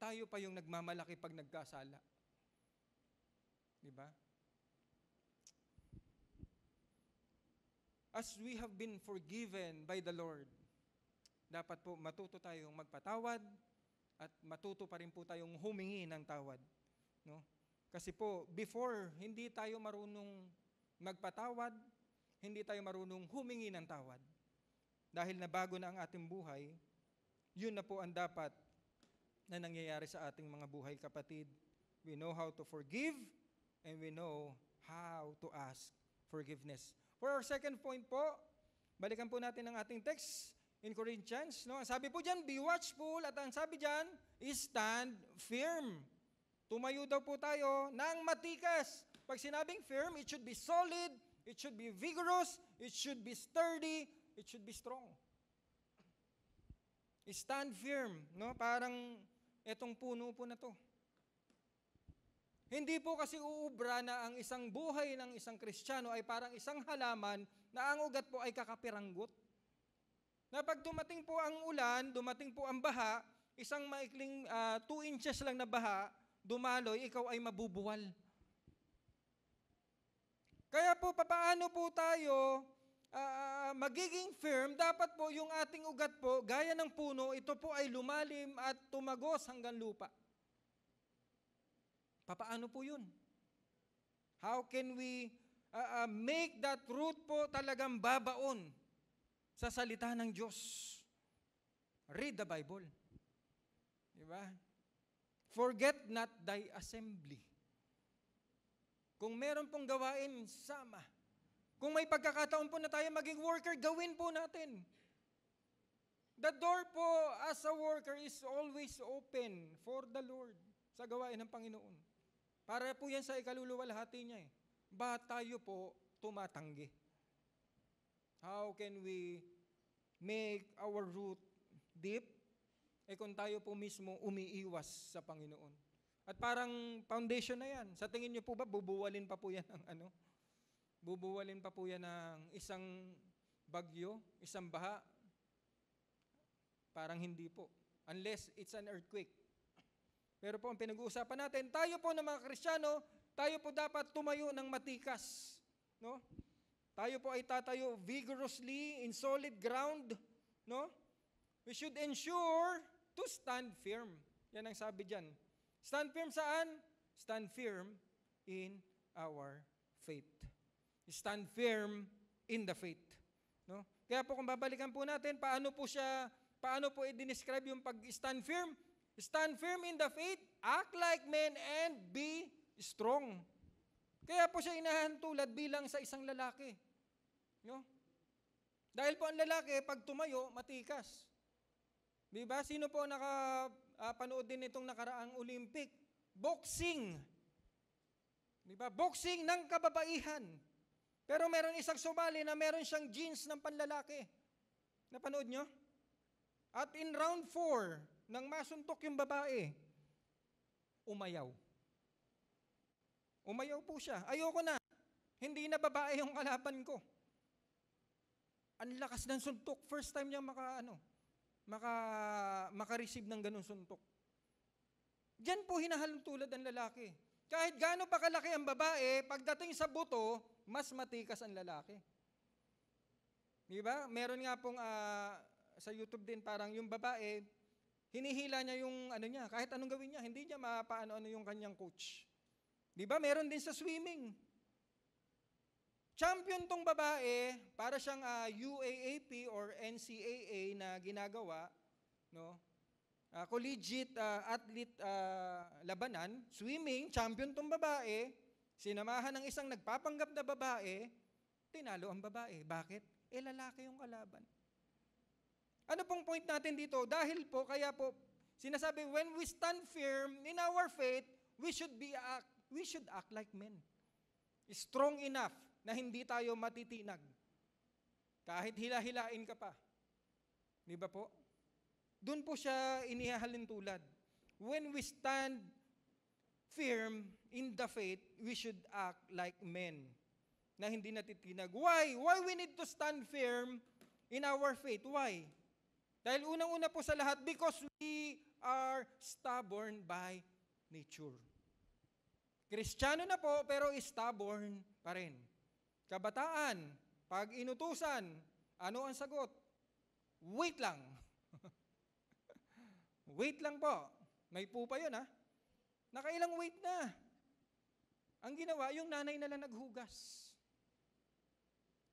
tayo pa yung nagmamalaki pag nagkasala? Di ba? As we have been forgiven by the Lord, dapat po matuto tayong magpatawad at matuto pa rin po tayong humingi ng tawad. No? Kasi po, before, hindi tayo marunong magpatawad, hindi tayo marunong humingi ng tawad. Dahil nabago na ang ating buhay, yun na po ang dapat na nangyayari sa ating mga buhay, kapatid. We know how to forgive and we know how to ask forgiveness. For our second point po, balikan po natin ang ating text in Corinthians. No? Ang sabi po dyan, be watchful, at ang sabi dyan, stand firm. Tumayo daw po tayo ng matikas. Pag sinabing firm, it should be solid, it should be vigorous, it should be sturdy, it should be strong. Stand firm, no? Parang etong puno po na to. Hindi po kasi uubra na ang isang buhay ng isang Kristiyano ay parang isang halaman na ang ugat po ay kakapiranggot. Na pag dumating po ang ulan, dumating po ang baha, isang maikling 2 inches lang na baha, dumaloy, ikaw ay mabubuwal. Kaya po, papaano po tayo magiging firm? Dapat po yung ating ugat po, gaya ng puno, ito po ay lumalim at tumagos hanggang lupa. Papaano po yun? How can we make that root po talagang babaon sa salita ng Diyos? Read the Bible. Diba? Forget not thy assembly. Kung meron pong gawain, sama. Kung may pagkakataon po na tayo maging worker, gawin po natin. The door po as a worker is always open for the Lord sa gawain ng Panginoon. Para po yan sa ikaluluwalhati niya. Ba't tayo po tumatanggi? How can we make our root deep? Kung tayo po mismo umiiwas sa Panginoon. At parang foundation na yan. Sa tingin niyo po ba, bubuwalin pa po yan ng ano? Bubuwalin pa po yan ng isang bagyo, isang baha? Parang hindi po. Unless it's an earthquake. Pero po ang pinag-uusapan natin, tayo po ng mga Kristiyano, tayo po dapat tumayo ng matikas. No? Tayo po ay tatayo vigorously in solid ground. No? We should ensure to stand firm. Yan ang sabi dyan. Stand firm saan? Stand firm in our faith. Stand firm in the faith. No? Kaya po kung babalikan po natin, paano po i-describe yung pag-stand firm? Stand firm in the faith, act like men, and be strong. Kaya po siya inahantulad bilang sa isang lalaki. No? Dahil po ang lalaki, pag tumayo, matikas. Di ba? Sino po nakapanood din itong nakaraang Olympic? Boxing. Di ba? Boxing ng kababaihan. Pero meron isang sumali na meron siyang jeans ng panlalaki. Napanood nyo? At in round 4, nang masuntok yung babae, umayaw. Umayaw po siya. Ayoko na. Hindi na babae yung kalaban ko. Ang lakas ng suntok. First time niya maka-receive ng ganun suntok. Diyan po hinahalintulad ang lalaki. Kahit gaano pa kalaki ang babae, pagdating sa buto, mas matikas ang lalaki. Di ba? Meron nga pong sa YouTube din, parang yung babae, hinihila niya yung niya, kahit anong gawin niya, hindi niya mapaano yung kanyang coach. Di ba? Meron din sa swimming. Champion tong babae, para siyang UAAP or NCAA na ginagawa, no? collegiate athlete labanan, swimming, champion tong babae, sinamahan ng isang nagpapanggap na babae, tinalo ang babae. Bakit? Lalaki yung kalaban. Ano pong point natin dito? Dahil po, kaya po, sinasabi, when we stand firm in our faith, we should act like men. Strong enough na hindi tayo matitinag. Kahit hila-hilain ka pa. Di ba po? Doon po siya inihahalin tulad. When we stand firm in the faith, we should act like men na hindi natitinag. Why? Why we need to stand firm in our faith? Why? Dahil unang-una po sa lahat, because we are stubborn by nature. Kristiyano na po, pero stubborn pa rin. Kabataan, pag inutusan, ano ang sagot? Wait lang. Wait lang po. May po pa yun, ha? Nakailang wait na. Ang ginawa, yung nanay na lang naghugas.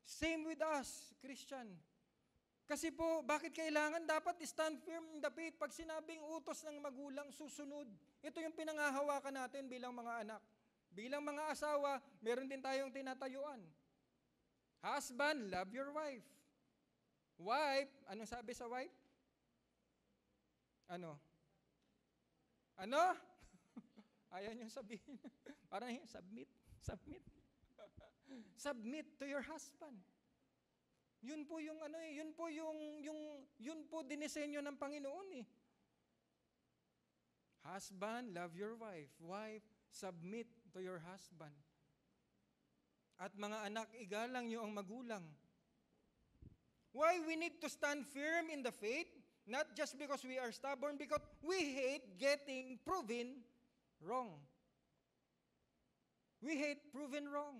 Same with us, Christian. Kasi po, bakit kailangan dapat stand firm in the faith? Pag sinabing utos ng magulang, susunod. Ito yung pinangahawakan natin bilang mga anak. Bilang mga asawa, meron din tayong tinatayuan. Husband, love your wife. Wife, anong sabi sa wife? Ano? Ayaw niyong sabihin. Parang submit. Submit to your husband. Yun po yung yun po dinisenyo ng Panginoon eh. Husband, love your wife. Wife, submit to your husband. At mga anak, igalang niyo ang magulang. Why we need to stand firm in the faith? Not just because we are stubborn, because we hate getting proven wrong. We hate proven wrong.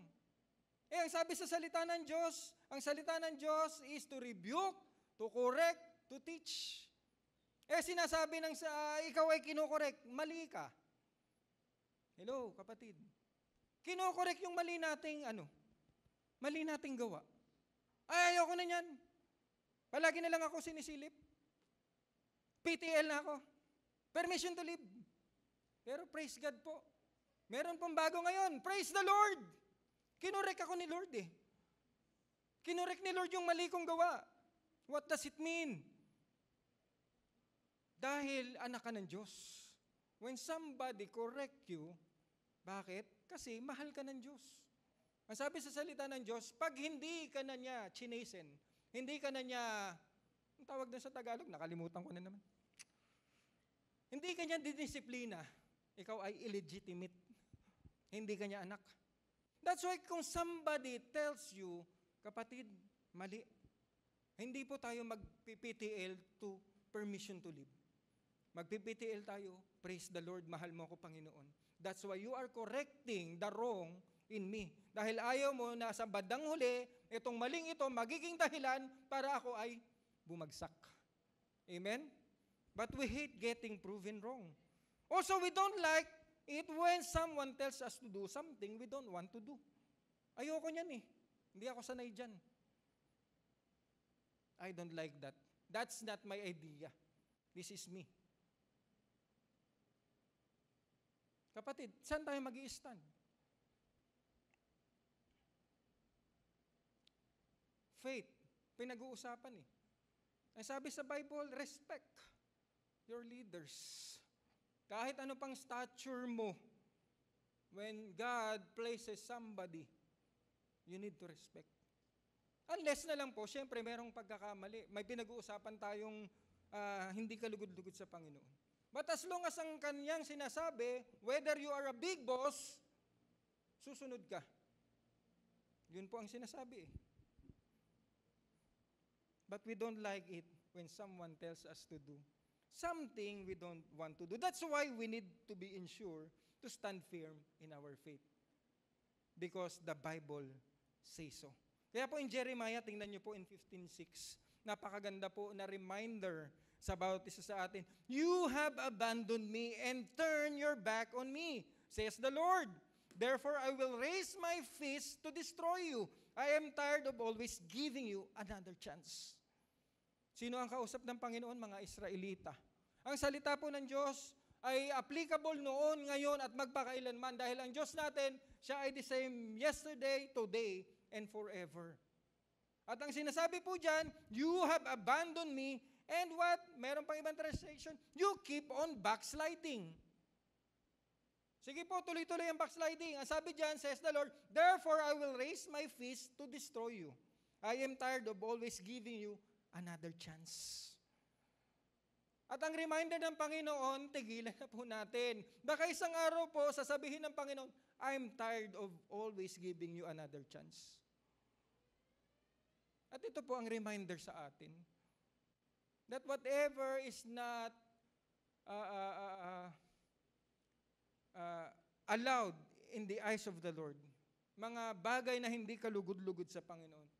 Ang sabi sa salita ng Diyos, ang salita ng Diyos is to rebuke, to correct, to teach. Sinasabi ng ikaw ay kinokorek, mali ka. Hello, kapatid. Kinokorek yung mali nating gawa. Ayoko na yan. Palagi na lang ako sinisilip. PTL na ako. Permission to live. Pero praise God po. Meron pong bago ngayon. Praise the Lord. Kinorek ako ni Lord eh. Kinorek ni Lord yung mali kong gawa. What does it mean? Dahil anak ka ng Diyos. When somebody correct you, bakit? Kasi mahal ka ng Diyos. Ang sabi sa salita ng Diyos, pag hindi ka na niya chinesen, hindi ka na niya, ang tawag na sa Tagalog, nakalimutan ko na naman. Hindi ka niya didisiplina, ikaw ay illegitimate. Hindi ka niya anak. That's why kung somebody tells you, kapatid, mali. Hindi po tayo mag-PPTL to permission to live. Mag-PPTL tayo, praise the Lord, mahal mo ako, Panginoon. That's why you are correcting the wrong in me. Dahil ayaw mo na sa bandang huli, itong maling ito magiging dahilan para ako ay bumagsak. Amen? But we hate getting proven wrong. Also, we don't like it when someone tells us to do something we don't want to do. Ayoko niyan eh. Hindi ako sanay dyan. I don't like that. That's not my idea. This is me. Kapatid, saan tayo mag-i-stand? Faith, pinag-uusapan eh. Ang sabi sa Bible, respect your leaders. Kahit ano pang stature mo, when God places somebody, you need to respect. Unless na lang po, syempre merong pagkakamali. May pinag-uusapan tayong hindi kalugod-lugod sa Panginoon. But as long as ang kanyang sinasabi, whether you are a big boss, susunod ka. Yun po ang sinasabi eh. But we don't like it when someone tells us to do something we don't want to do. That's why we need to be ensured to stand firm in our faith. Because the Bible says so. Kaya po in Jeremiah, tingnan niyo po in 15:6, napakaganda po na reminder sa bawat isa sa atin. You have abandoned me and turned your back on me, says the Lord. Therefore, I will raise my fist to destroy you. I am tired of always giving you another chance. Sino ang kausap ng Panginoon? Mga Israelita. Ang salita po ng Diyos ay applicable noon, ngayon, at magpakailanman dahil ang Diyos natin, siya ay the same yesterday, today, and forever. At ang sinasabi po dyan, you have abandoned me, and what? Meron pang ibang translation, you keep on backsliding. Sige po, tuloy-tuloy ang backsliding. Ang sabi dyan, says the Lord, therefore I will raise my fist to destroy you. I am tired of always giving you another chance. At ang reminder ng Panginoon, tigilan na po natin. Baka isang araw po, sasabihin ng Panginoon, I'm tired of always giving you another chance. At ito po ang reminder sa atin, that whatever is not allowed in the eyes of the Lord, mga bagay na hindi kalugod-lugod sa Panginoon,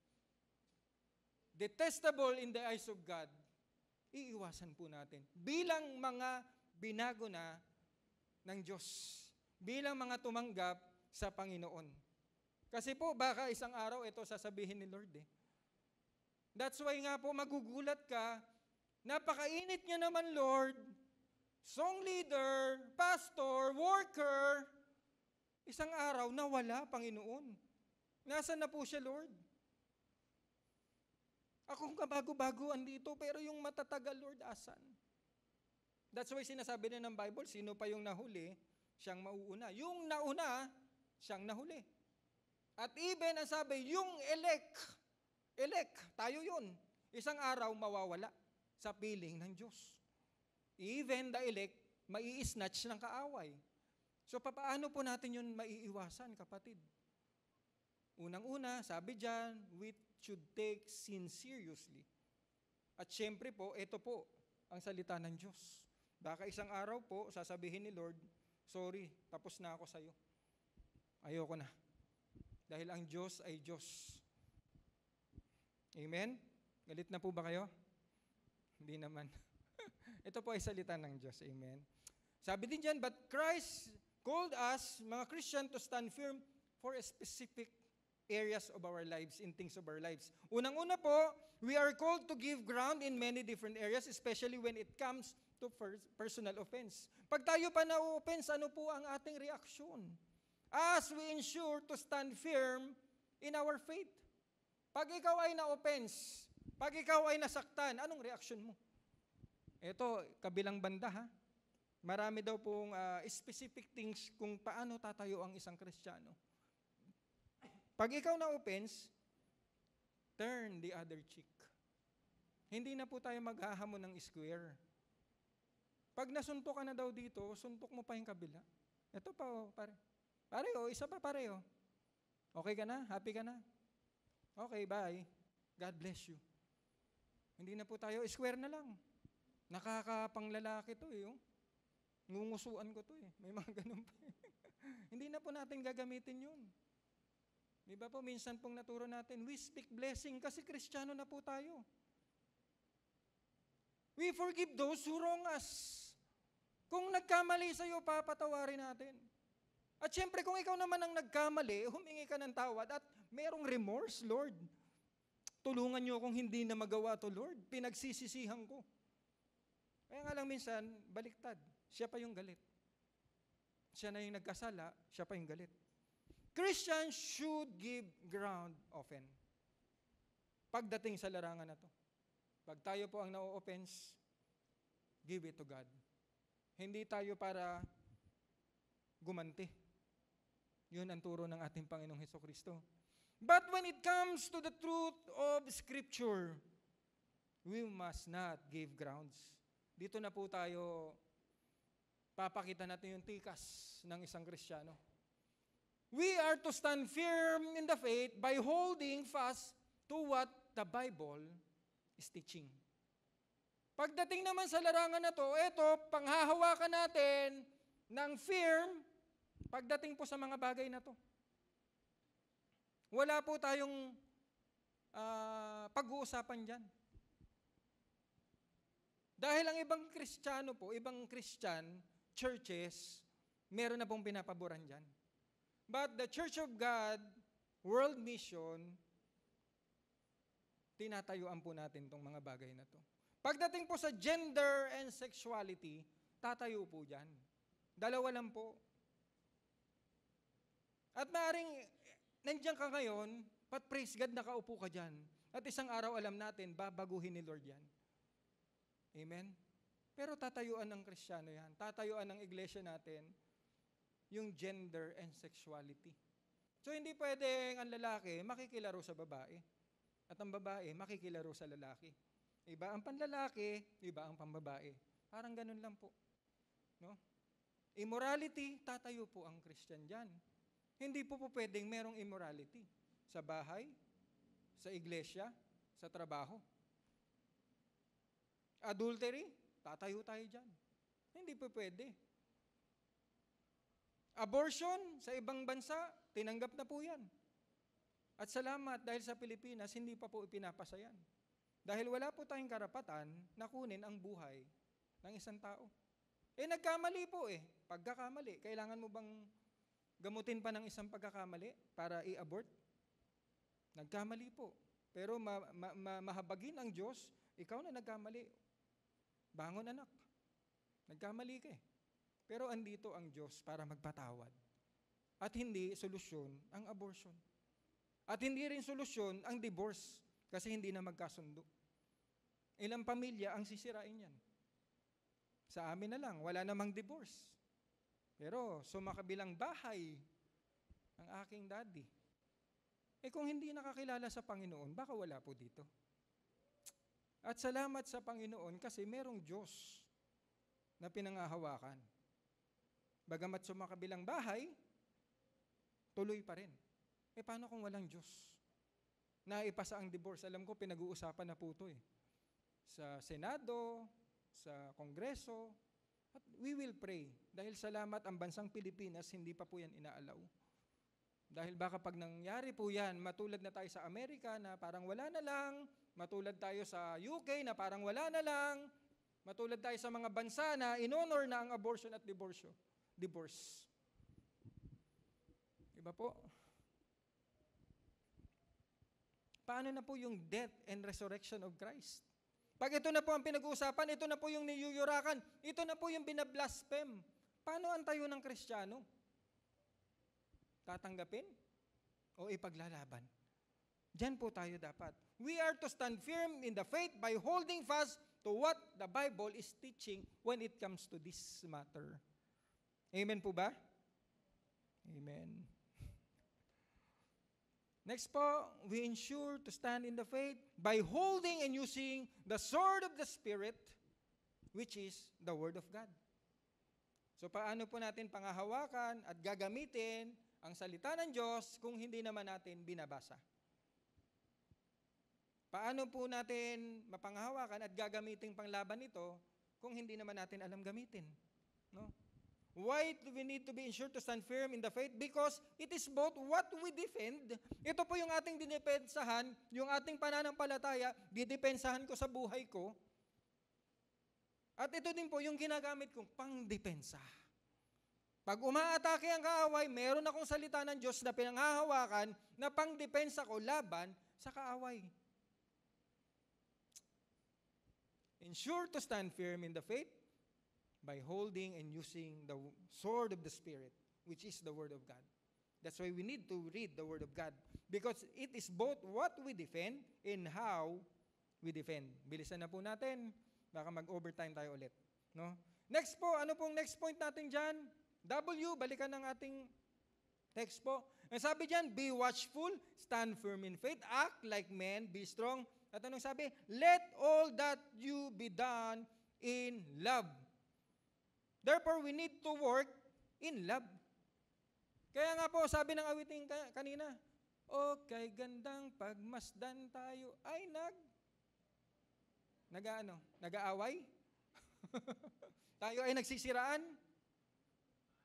detestable in the eyes of God, iiwasan po natin. Bilang mga binago na ng Diyos. Bilang mga tumanggap sa Panginoon. Kasi po, baka isang araw, ito sasabihin ni Lord eh. That's why nga po, magugulat ka, napakainit niya naman, Lord, song leader, pastor, worker, isang araw, nawala, Panginoon. Nasaan na po siya, Lord? Akong kabago-bago andito, pero yung matatagal, Lord, asan? That's why sinasabi na ng Bible, sino pa yung nahuli, siyang mauuna. Yung nauna, siyang nahuli. At even, ang sabi, yung elect, tayo yun. Isang araw, mawawala sa piling ng Diyos. Even the elect, mai-snatch ng kaaway. So, paano po natin yun maiiwasan, kapatid? Unang-una, sabi dyan, we should take sin seriously. At syempre po, ito po, ang salita ng Diyos. Baka isang araw po, sasabihin ni Lord, sorry, tapos na ako sa'yo. Ayoko na. Dahil ang Diyos ay Diyos. Amen? Galit na po ba kayo? Hindi naman. Ito po ay salita ng Diyos. Amen? Sabi din dyan, but Christ called us, mga Christian, to stand firm for a specific areas of our lives, in things of our lives. Unang-una po, we are called to give ground in many different areas, especially when it comes to personal offense. Pag tayo pa na-offense, ano po ang ating reaksyon? As we ensure to stand firm in our faith. Pag ikaw ay na-offense, pag ikaw ay nasaktan, anong reaksyon mo? Ito, kabilang banda ha. Marami daw pong specific things kung paano tatayo ang isang Kristiyano. Pag ikaw na-offense, turn the other cheek. Hindi na po tayo maghahamon ng square. Pag nasuntok ka na daw dito, suntok mo pa yung kabila. Ito pa, oh, pare. Pare, oh, isa pa, pare, oh. Okay ka na? Happy ka na? Okay, bye. God bless you. Hindi na po tayo, square na lang. Nakakapanglalaki to eh, oh. Ngungusuan ko to eh. May mga ganun pa eh. Hindi na po natin gagamitin yun. Di ba po, minsan pong naturo natin, we speak blessing kasi Kristiyano na po tayo. We forgive those who wrong us. Kung nagkamali sa'yo, papatawarin natin. At syempre, kung ikaw naman ang nagkamali, humingi ka ng tawad at merong remorse, Lord. Tulungan niyo kung hindi na magawa to, Lord. Pinagsisisihan ko. Kaya nga lang minsan, baliktad. Siya pa yung galit. Siya na yung nagkasala, siya pa yung galit. Christians should give ground often. Pagdating sa larangan na to. Pag tayo po ang na-offense, give it to God. Hindi tayo para gumanti. Yun ang turo ng ating Panginoong Hesukristo. But when it comes to the truth of Scripture, we must not give grounds. Dito na po tayo, papakita natin yung tikas ng isang Kristiyano. We are to stand firm in the faith by holding fast to what the Bible is teaching. Pagdating naman sa larangan na to, ito, panghahawakan natin ng firm pagdating po sa mga bagay na to. Wala po tayong pag-uusapan dyan. Dahil ang ibang Kristiyano po, ibang Christian churches, meron na pong pinapaboran dyan. But the Church of God, World Mission, tinatayuan po natin itong mga bagay na to. Pagdating po sa gender and sexuality, tatayo po dyan. Dalawa lang po. At maaaring, nandiyan ka ngayon, but praise God, nakaupo ka dyan. At isang araw alam natin, babaguhin ni Lord yan. Amen? Pero tatayuan ng Kristiyano yan. Tatayuan ng iglesia natin yung gender and sexuality. So hindi pwedeng ang lalaki makikilaro sa babae at ang babae makikilaro sa lalaki. Iba ang panlalaki, iba ang pambabae. Parang ganun lang po. No? Immorality, tatayo po ang Christian dyan. Hindi po pwedeng merong immorality sa bahay, sa iglesia, sa trabaho. Adultery, tatayo tayo dyan. Hindi po pwede. Abortion sa ibang bansa, tinanggap na po yan. At salamat dahil sa Pilipinas, hindi pa po ipinapasa yan. Dahil wala po tayong karapatan na kunin ang buhay ng isang tao. Nagkamali po Pagkakamali, kailangan mo bang gamutin pa ng isang pagkakamali para i-abort? Nagkamali po. Pero mahabagin ang Diyos, ikaw na nagkamali. Bangon anak. Nagkamali ka Pero andito ang Diyos para magpatawad. At hindi solusyon ang abortion. At hindi rin solusyon ang divorce kasi hindi na magkasundo. Ilang pamilya ang sisirain yan. Sa amin na lang, wala namang divorce. Pero sumakabilang bahay ang aking daddy. Kung hindi nakakilala sa Panginoon, baka wala po dito. At salamat sa Panginoon kasi merong Diyos na pinangahawakan. Bagamat sumakabilang bahay, tuloy pa rin. Paano kung walang Diyos? Naipasa ang divorce. Alam ko, pinag-uusapan na po ito sa Senado, sa Kongreso. At we will pray. Dahil salamat ang bansang Pilipinas, hindi pa po yan inaalaw. Dahil baka pag nangyari po yan, matulad na tayo sa Amerika na parang wala na lang, matulad tayo sa UK na parang wala na lang, matulad tayo sa mga bansa na in-honor na ang abortion at divorce. Iba po? Paano na po yung death and resurrection of Christ? Pag ito na po ang pinag-uusapan, ito na po yung niyuyurakan, ito na po yung binablaspheme. Paano ang tayo ng Kristiyano? Tatanggapin o ipaglalaban? Diyan po tayo dapat. We are to stand firm in the faith by holding fast to what the Bible is teaching when it comes to this matter. Amen po ba? Amen. Next po, we ensure to stand in the faith by holding and using the sword of the Spirit, which is the Word of God. So paano po natin pangahawakan at gagamitin ang salita ng Diyos kung hindi naman natin binabasa? Paano po natin mapanghahawakan at gagamitin panglaban ito kung hindi naman natin alam gamitin? No? Why do we need to be ensured to stand firm in the faith? Because it is both what we defend. Ito po yung ating dinepensahan, yung ating pananampalataya, didepensahan ko sa buhay ko. At ito din po yung ginagamit kong pangdepensa. Pag umaatake ang kaaway, meron akong salita ng Diyos na pinanghahawakan na pangdepensa ko laban sa kaaway. Ensure to stand firm in the faith by holding and using the sword of the Spirit, which is the Word of God. That's why we need to read the Word of God. Because it is both what we defend and how we defend. Bilisan na po natin. Baka mag-overtime tayo ulit. No? Next po, ano pong next point natin dyan? W, balikan ng ating text po. Ang sabi dyan, be watchful, stand firm in faith, act like men, be strong. At anong sabi? Let all that you be done in love. Therefore, we need to work in love. Kaya nga po, sabi ng awiting kanina, kay gandang pagmasdan tayo ay nag-aaway? Tayo ay nagsisiraan?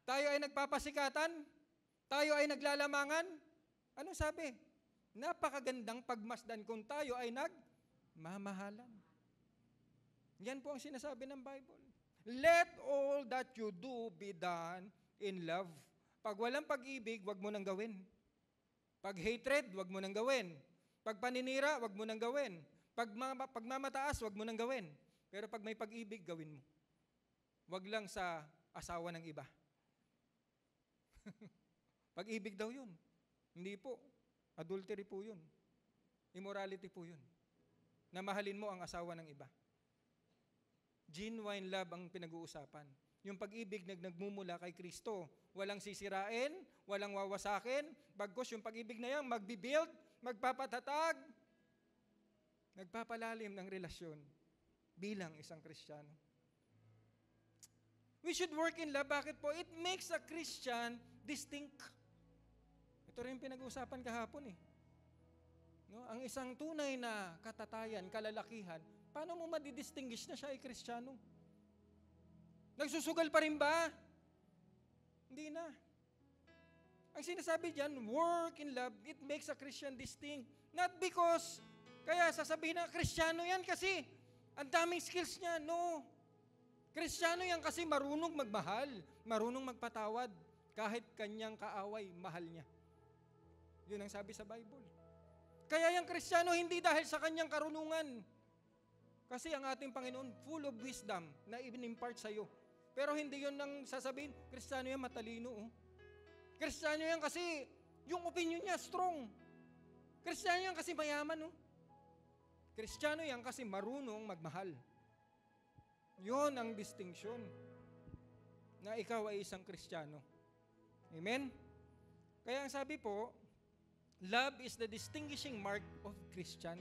Tayo ay nagpapasikatan? Tayo ay naglalamangan? Ano sabi? Napakagandang pagmasdan kung tayo ay nagmamahalan. Yan po ang sinasabi ng Bible. Let all that you do be done in love. Pag walang pag-ibig, wag mo nang gawin. Pag hatred, wag mo nang gawin. Pag paninira, wag mo nang gawin. Pag pagmamataas, wag mo nang gawin. Pero pag may pag-ibig, gawin mo. Huwag lang sa asawa ng iba. Pag-ibig daw yun. Hindi po. Adultery po yun. Immorality po yun. Na mahalin mo ang asawa ng iba. Genuine love ang pinag-uusapan. Yung pag-ibig nagmumula kay Kristo. Walang sisirain, walang wawasakin. Bagkus yung pag-ibig na yan, magbibuild, magpapatatag, nagpapalalim ng relasyon bilang isang Kristiyano. We should work in love. Bakit po? It makes a Christian distinct. Ito rin pinag-uusapan kahapon eh. No? Ang isang tunay na katatayan, kalalakihan, paano mo madidistinguish na siya ay Kristiyano? Nagsusugal pa rin ba? Hindi na. Ang sinasabi diyan, work in love, it makes a Christian distinct. Not because, kaya sasabihin na, Kristiyano yan kasi ang daming skills niya. No. Kristiyano yan kasi marunong magmahal, marunong magpatawad, kahit kanyang kaaway, mahal niya. Yun ang sabi sa Bible. Kaya yung Kristiyano hindi dahil sa kanyang karunungan. Kasi ang ating Panginoon, full of wisdom na i-impart sa iyo. Pero hindi yun ang sasabihin, Kristiyano yan matalino. Oh. Kristiyano yan kasi yung opinion niya strong. Kristiyano yan kasi mayaman. Oh. Kristiyano yan kasi marunong magmahal. Yun ang distinction na ikaw ay isang Kristiyano. Amen? Kaya ang sabi po, love is the distinguishing mark of Christian.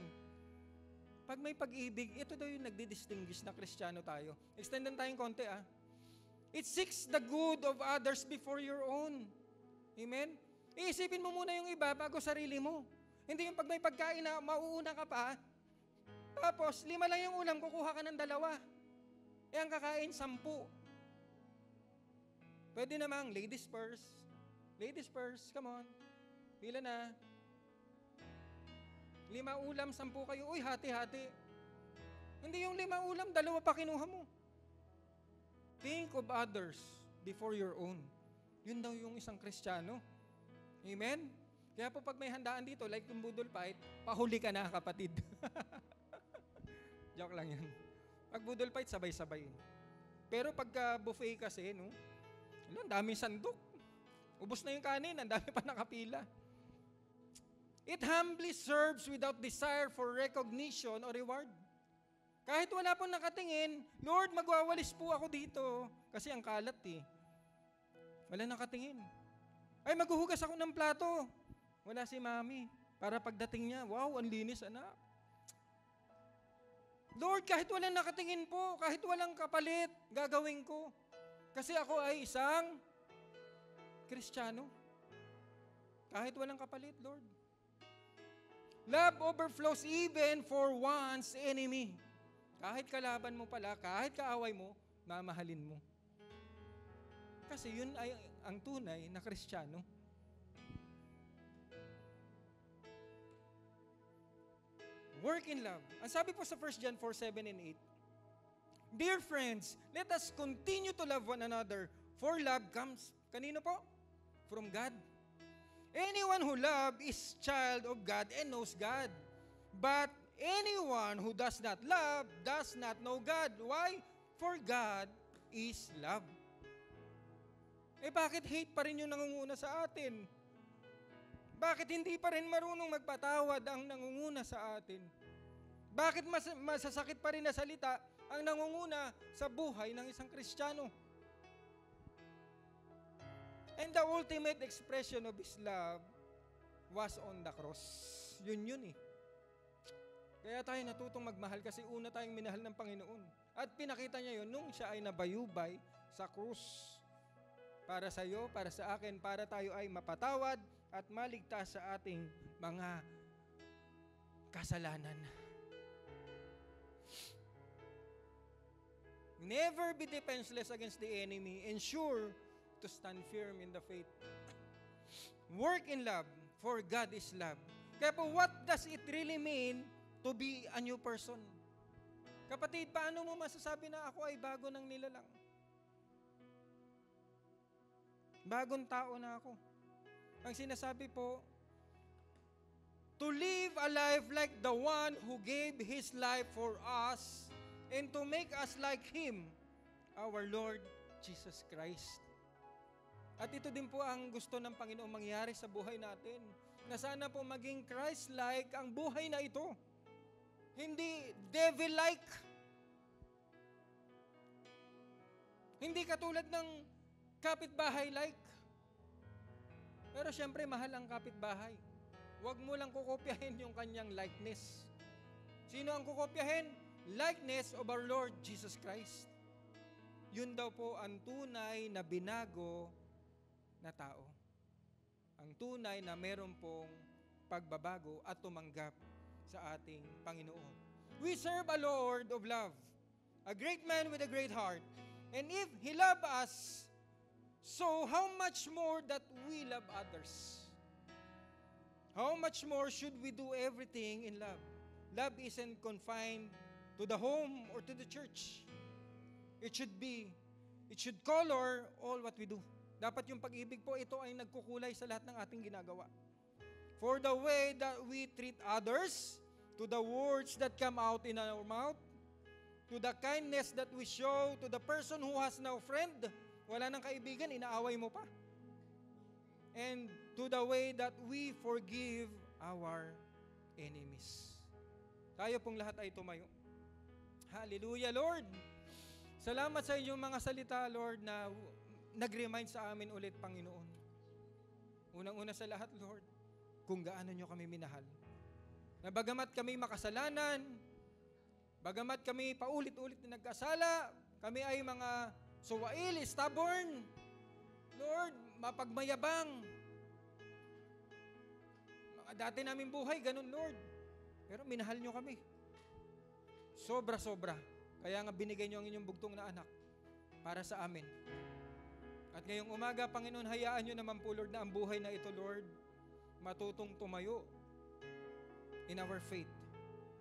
Pag may pag-ibig, ito daw yung nagdi-distinguish na Kristiyano tayo. Extendan tayong konti It seeks the good of others before your own. Amen? Iisipin mo muna yung iba bago sarili mo. Hindi yung pag may pagkain na mauuna ka pa, tapos 5 lang yung ulam, kukuha ka ng 2. Ang kakain 10. Pwede namang ladies first. Ladies first, come on. Pila na. 5 ulam, 10 kayo. Uy, hati-hati. Hindi yung 5 ulam, 2 pa kinuha mo. Think of others before your own. Yun daw yung isang Kristiyano. Amen? Kaya po pag may handaan dito, like yung budol fight, pahuli ka na kapatid. Joke lang yan. Pag budol fight, sabay-sabay. Pero pagka buffet kasi, no? Ang daming sandok. Ubos na yung kanin, ang dami pa nakapila. It humbly serves without desire for recognition or reward. Kahit wala pong nakatingin, Lord, magwawalis po ako dito. Kasi ang kalat Wala nakatingin. Ay, maghuhugas ako ng plato. Wala si mami. Para pagdating niya, wow, ang linis, anak. Lord, kahit walang nakatingin po, kahit walang kapalit, gagawin ko. Kasi ako ay isang Kristiyano. Kahit walang kapalit, Lord. Love overflows even for one's enemy. Kahit kalaban mo pala, kahit kaaway mo, mamahalin mo. Kasi yun ay ang tunay na Kristiyano. Work in love. Ang sabi po sa 1 John 4:7 and 8, Dear friends, let us continue to love one another, for love comes, kanino po? From God. Anyone who loves is child of God and knows God. But anyone who does not love does not know God. Why? For God is love. Bakit hate pa rin yung nangunguna sa atin? Bakit hindi pa rin marunong magpatawad ang nangunguna sa atin? Bakit masasakit pa rin na salita ang nangunguna sa buhay ng isang Kristiyano? And the ultimate expression of His love was on the cross. Yun Kaya tayo natutong magmahal kasi una tayong minahal ng Panginoon. At pinakita niya yun nung siya ay nabayubay sa krus. Para sa iyo, para sa akin, para tayo ay mapatawad at maligtas sa ating mga kasalanan. Never be defenseless against the enemy. Ensure to stand firm in the faith. Work in love, for God is love. Kaya po, what does it really mean to be a new person? Kapatid, paano mo masasabi na ako ay bago ng nilalang? Bagong tao na ako. Ang sinasabi po, to live a life like the one who gave His life for us and to make us like Him, our Lord Jesus Christ. At ito din po ang gusto ng Panginoon mangyari sa buhay natin, na sana po maging Christ-like ang buhay na ito. Hindi devil-like. Hindi katulad ng kapitbahay-like. Pero syempre, mahal ang kapitbahay. Huwag mo lang kukopyahin yung kanyang likeness. Sino ang kukopyahin? Likeness of our Lord Jesus Christ. Yun daw po ang tunay na binago na tao. Ang tunay na meron pong pagbabago at tumanggap sa ating Panginoon. We serve a Lord of love, a great man with a great heart. And if He loved us, so how much more that we love others? How much more should we do everything in love? Love isn't confined to the home or to the church. It should color all what we do. Dapat yung pag-ibig po, ito ay nagkukulay sa lahat ng ating ginagawa. For the way that we treat others, to the words that come out in our mouth, to the kindness that we show to the person who has no friend, wala nang kaibigan, inaaway mo pa. And to the way that we forgive our enemies. Tayo pong lahat ay tumayo. Hallelujah, Lord! Salamat sa inyong mga salita, Lord, na nag-remind sa amin ulit, Panginoon. Unang-una sa lahat, Lord, kung gaano nyo kami minahal. Na bagamat kami makasalanan, bagamat kami paulit-ulit na nagkasala, kami ay mga suwail, stubborn, Lord, mapagmayabang. Mga dati namin buhay, ganun, Lord. Pero minahal nyo kami. Sobra-sobra. Kaya nga binigay nyo ang inyong bugtong na anak para sa amin. At ngayong umaga, Panginoon, hayaan nyo naman po, Lord, na ang buhay na ito, Lord, matutong tumayo in our faith.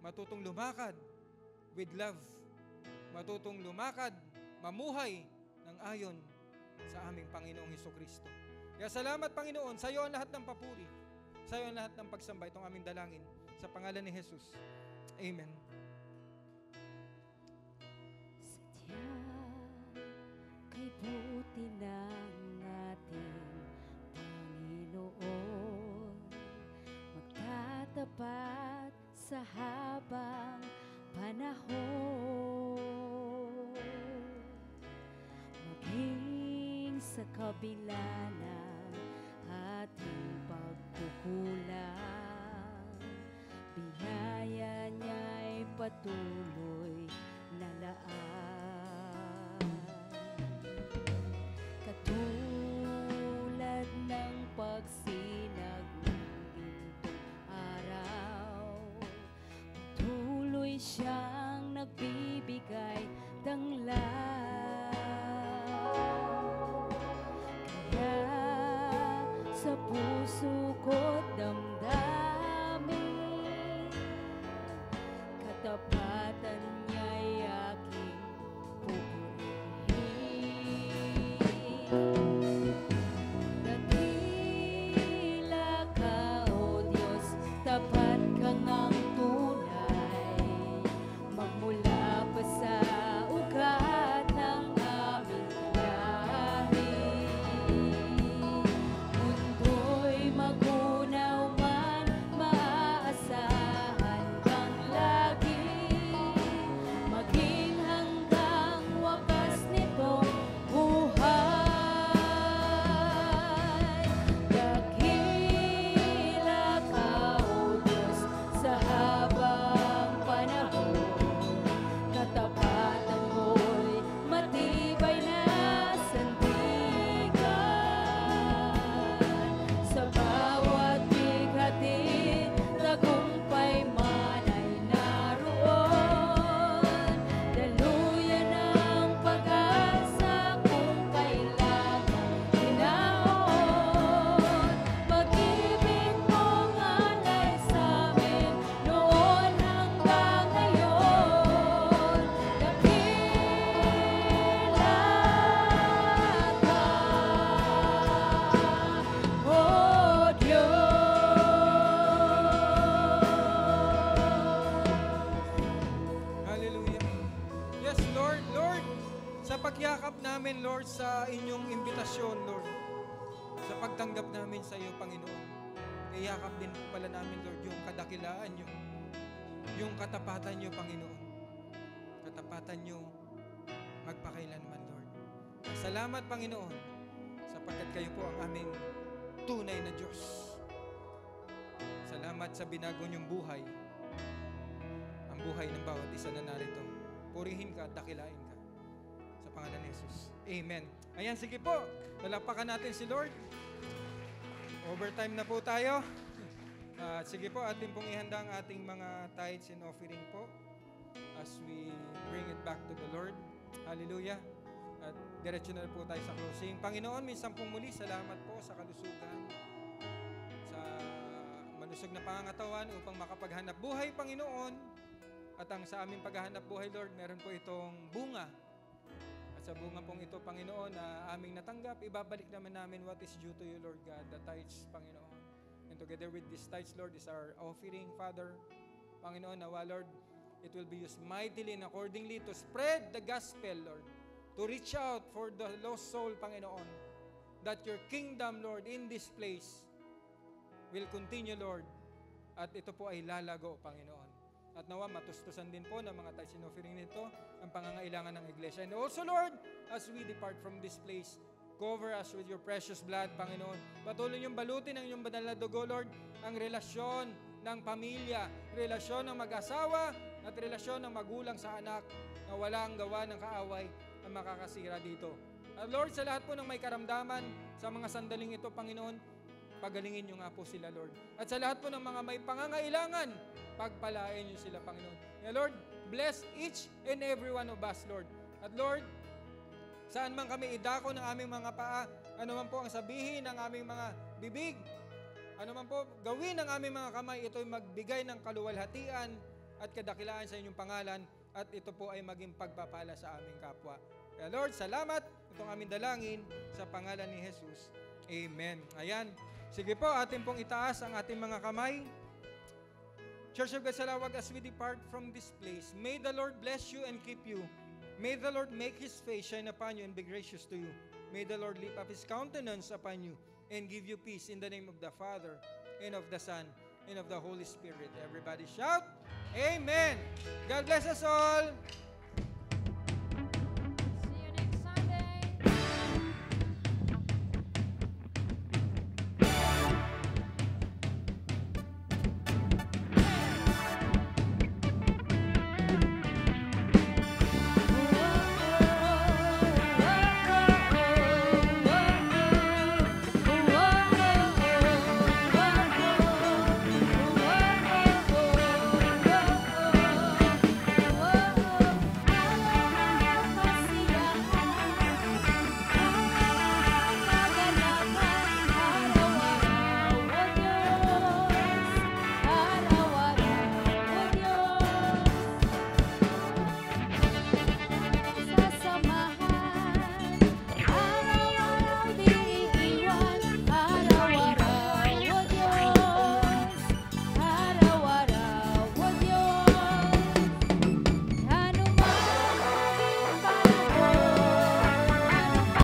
Matutong lumakad with love. Matutong lumakad, mamuhay ng ayon sa aming Panginoong Hesukristo. Kaya salamat, Panginoon, sa iyo ang lahat ng papuri. Sa iyo ang lahat ng pagsamba. Itong aming dalangin. Sa pangalan ni Jesus. Amen. Kay buti ng ating Panginoon, magtatapat sa habang panahon, maging sa kabila ng ating pagkukulang, biyaya niya'y patuloy na laan. Katulad ng pagsinag ng gintong araw, patuloy siyang nagbibigay danglaw. Kaya sa puso ko't damdamin, katapatan niya'y aking pupurihin. Dakila ka, O Diyos, tapat ka ngang tunay, sa pagyakap namin, Lord, sa inyong imbitasyon, Lord. Sa pagtanggap namin sa iyo, Panginoon. Iyakap din po pala namin, Lord, yung kadakilaan nyo. Yung katapatan nyo, Panginoon. Katapatan nyo magpakailanman, Lord. Salamat, Panginoon, sapagkat kayo po ang aming tunay na Diyos. Salamat sa binago niyong buhay. Ang buhay ng bawat isa na narito. Purihin ka at dakilain ka. Sa pangalan ni Jesus. Amen. Ayan, sige po. Palakpakan natin si Lord. Overtime na po tayo. Sige po, atin pong ihanda ang ating mga tithes and offering po as we bring it back to the Lord. Hallelujah. At diretso na po tayo sa closing. Panginoon, minsan pong muli, salamat po sa kalusugan, sa malusog na pangangatawan upang makapaghanap buhay, Panginoon. At ang sa aming paghahanap buhay, Lord, meron po itong bunga. At sa bunga pong ito, Panginoon, na aming natanggap, ibabalik naman namin what is due to you, Lord God, the tithes, Panginoon. And together with these tithes, Lord, is our offering, Father. Panginoon, nawa, Lord, it will be used mightily and accordingly to spread the gospel, Lord. To reach out for the lost soul, Panginoon, that your kingdom, Lord, in this place will continue, Lord, at ito po ay lalago, Panginoon. At nawa, matustusan din po ng mga tithes and offering nito ang pangangailangan ng iglesia. And also, Lord, as we depart from this place, cover us with your precious blood, Panginoon. Patuloy niyong balutin ang inyong banal na dugo, Lord, ang relasyon ng pamilya, relasyon ng mag-asawa, at relasyon ng magulang sa anak na walang gawa ng kaaway na makakasira dito. At Lord, sa lahat po ng may karamdaman sa mga sandaling ito, Panginoon, pagalingin niyo nga po sila, Lord. At sa lahat po ng mga may pangangailangan, pagpalain niyo sila, Panginoon. And Lord, bless each and every one of us, Lord. At Lord, saan man kami idako ng aming mga paa, ano man po ang sabihin ng aming mga bibig, ano man po gawin ng aming mga kamay, ito'y magbigay ng kaluwalhatian at kadakilaan sa inyong pangalan, at ito po ay maging pagpapala sa aming kapwa. Kaya Lord, salamat itong aming dalangin sa pangalan ni Jesus. Amen. Ayan. Sige po, atin pong itaas ang ating mga kamay. Church of God Salawag, as we depart from this place, may the Lord bless you and keep you. May the Lord make His face shine upon you and be gracious to you. May the Lord lift up His countenance upon you and give you peace in the name of the Father and of the Son and of the Holy Spirit. Everybody shout, Amen. God bless us all.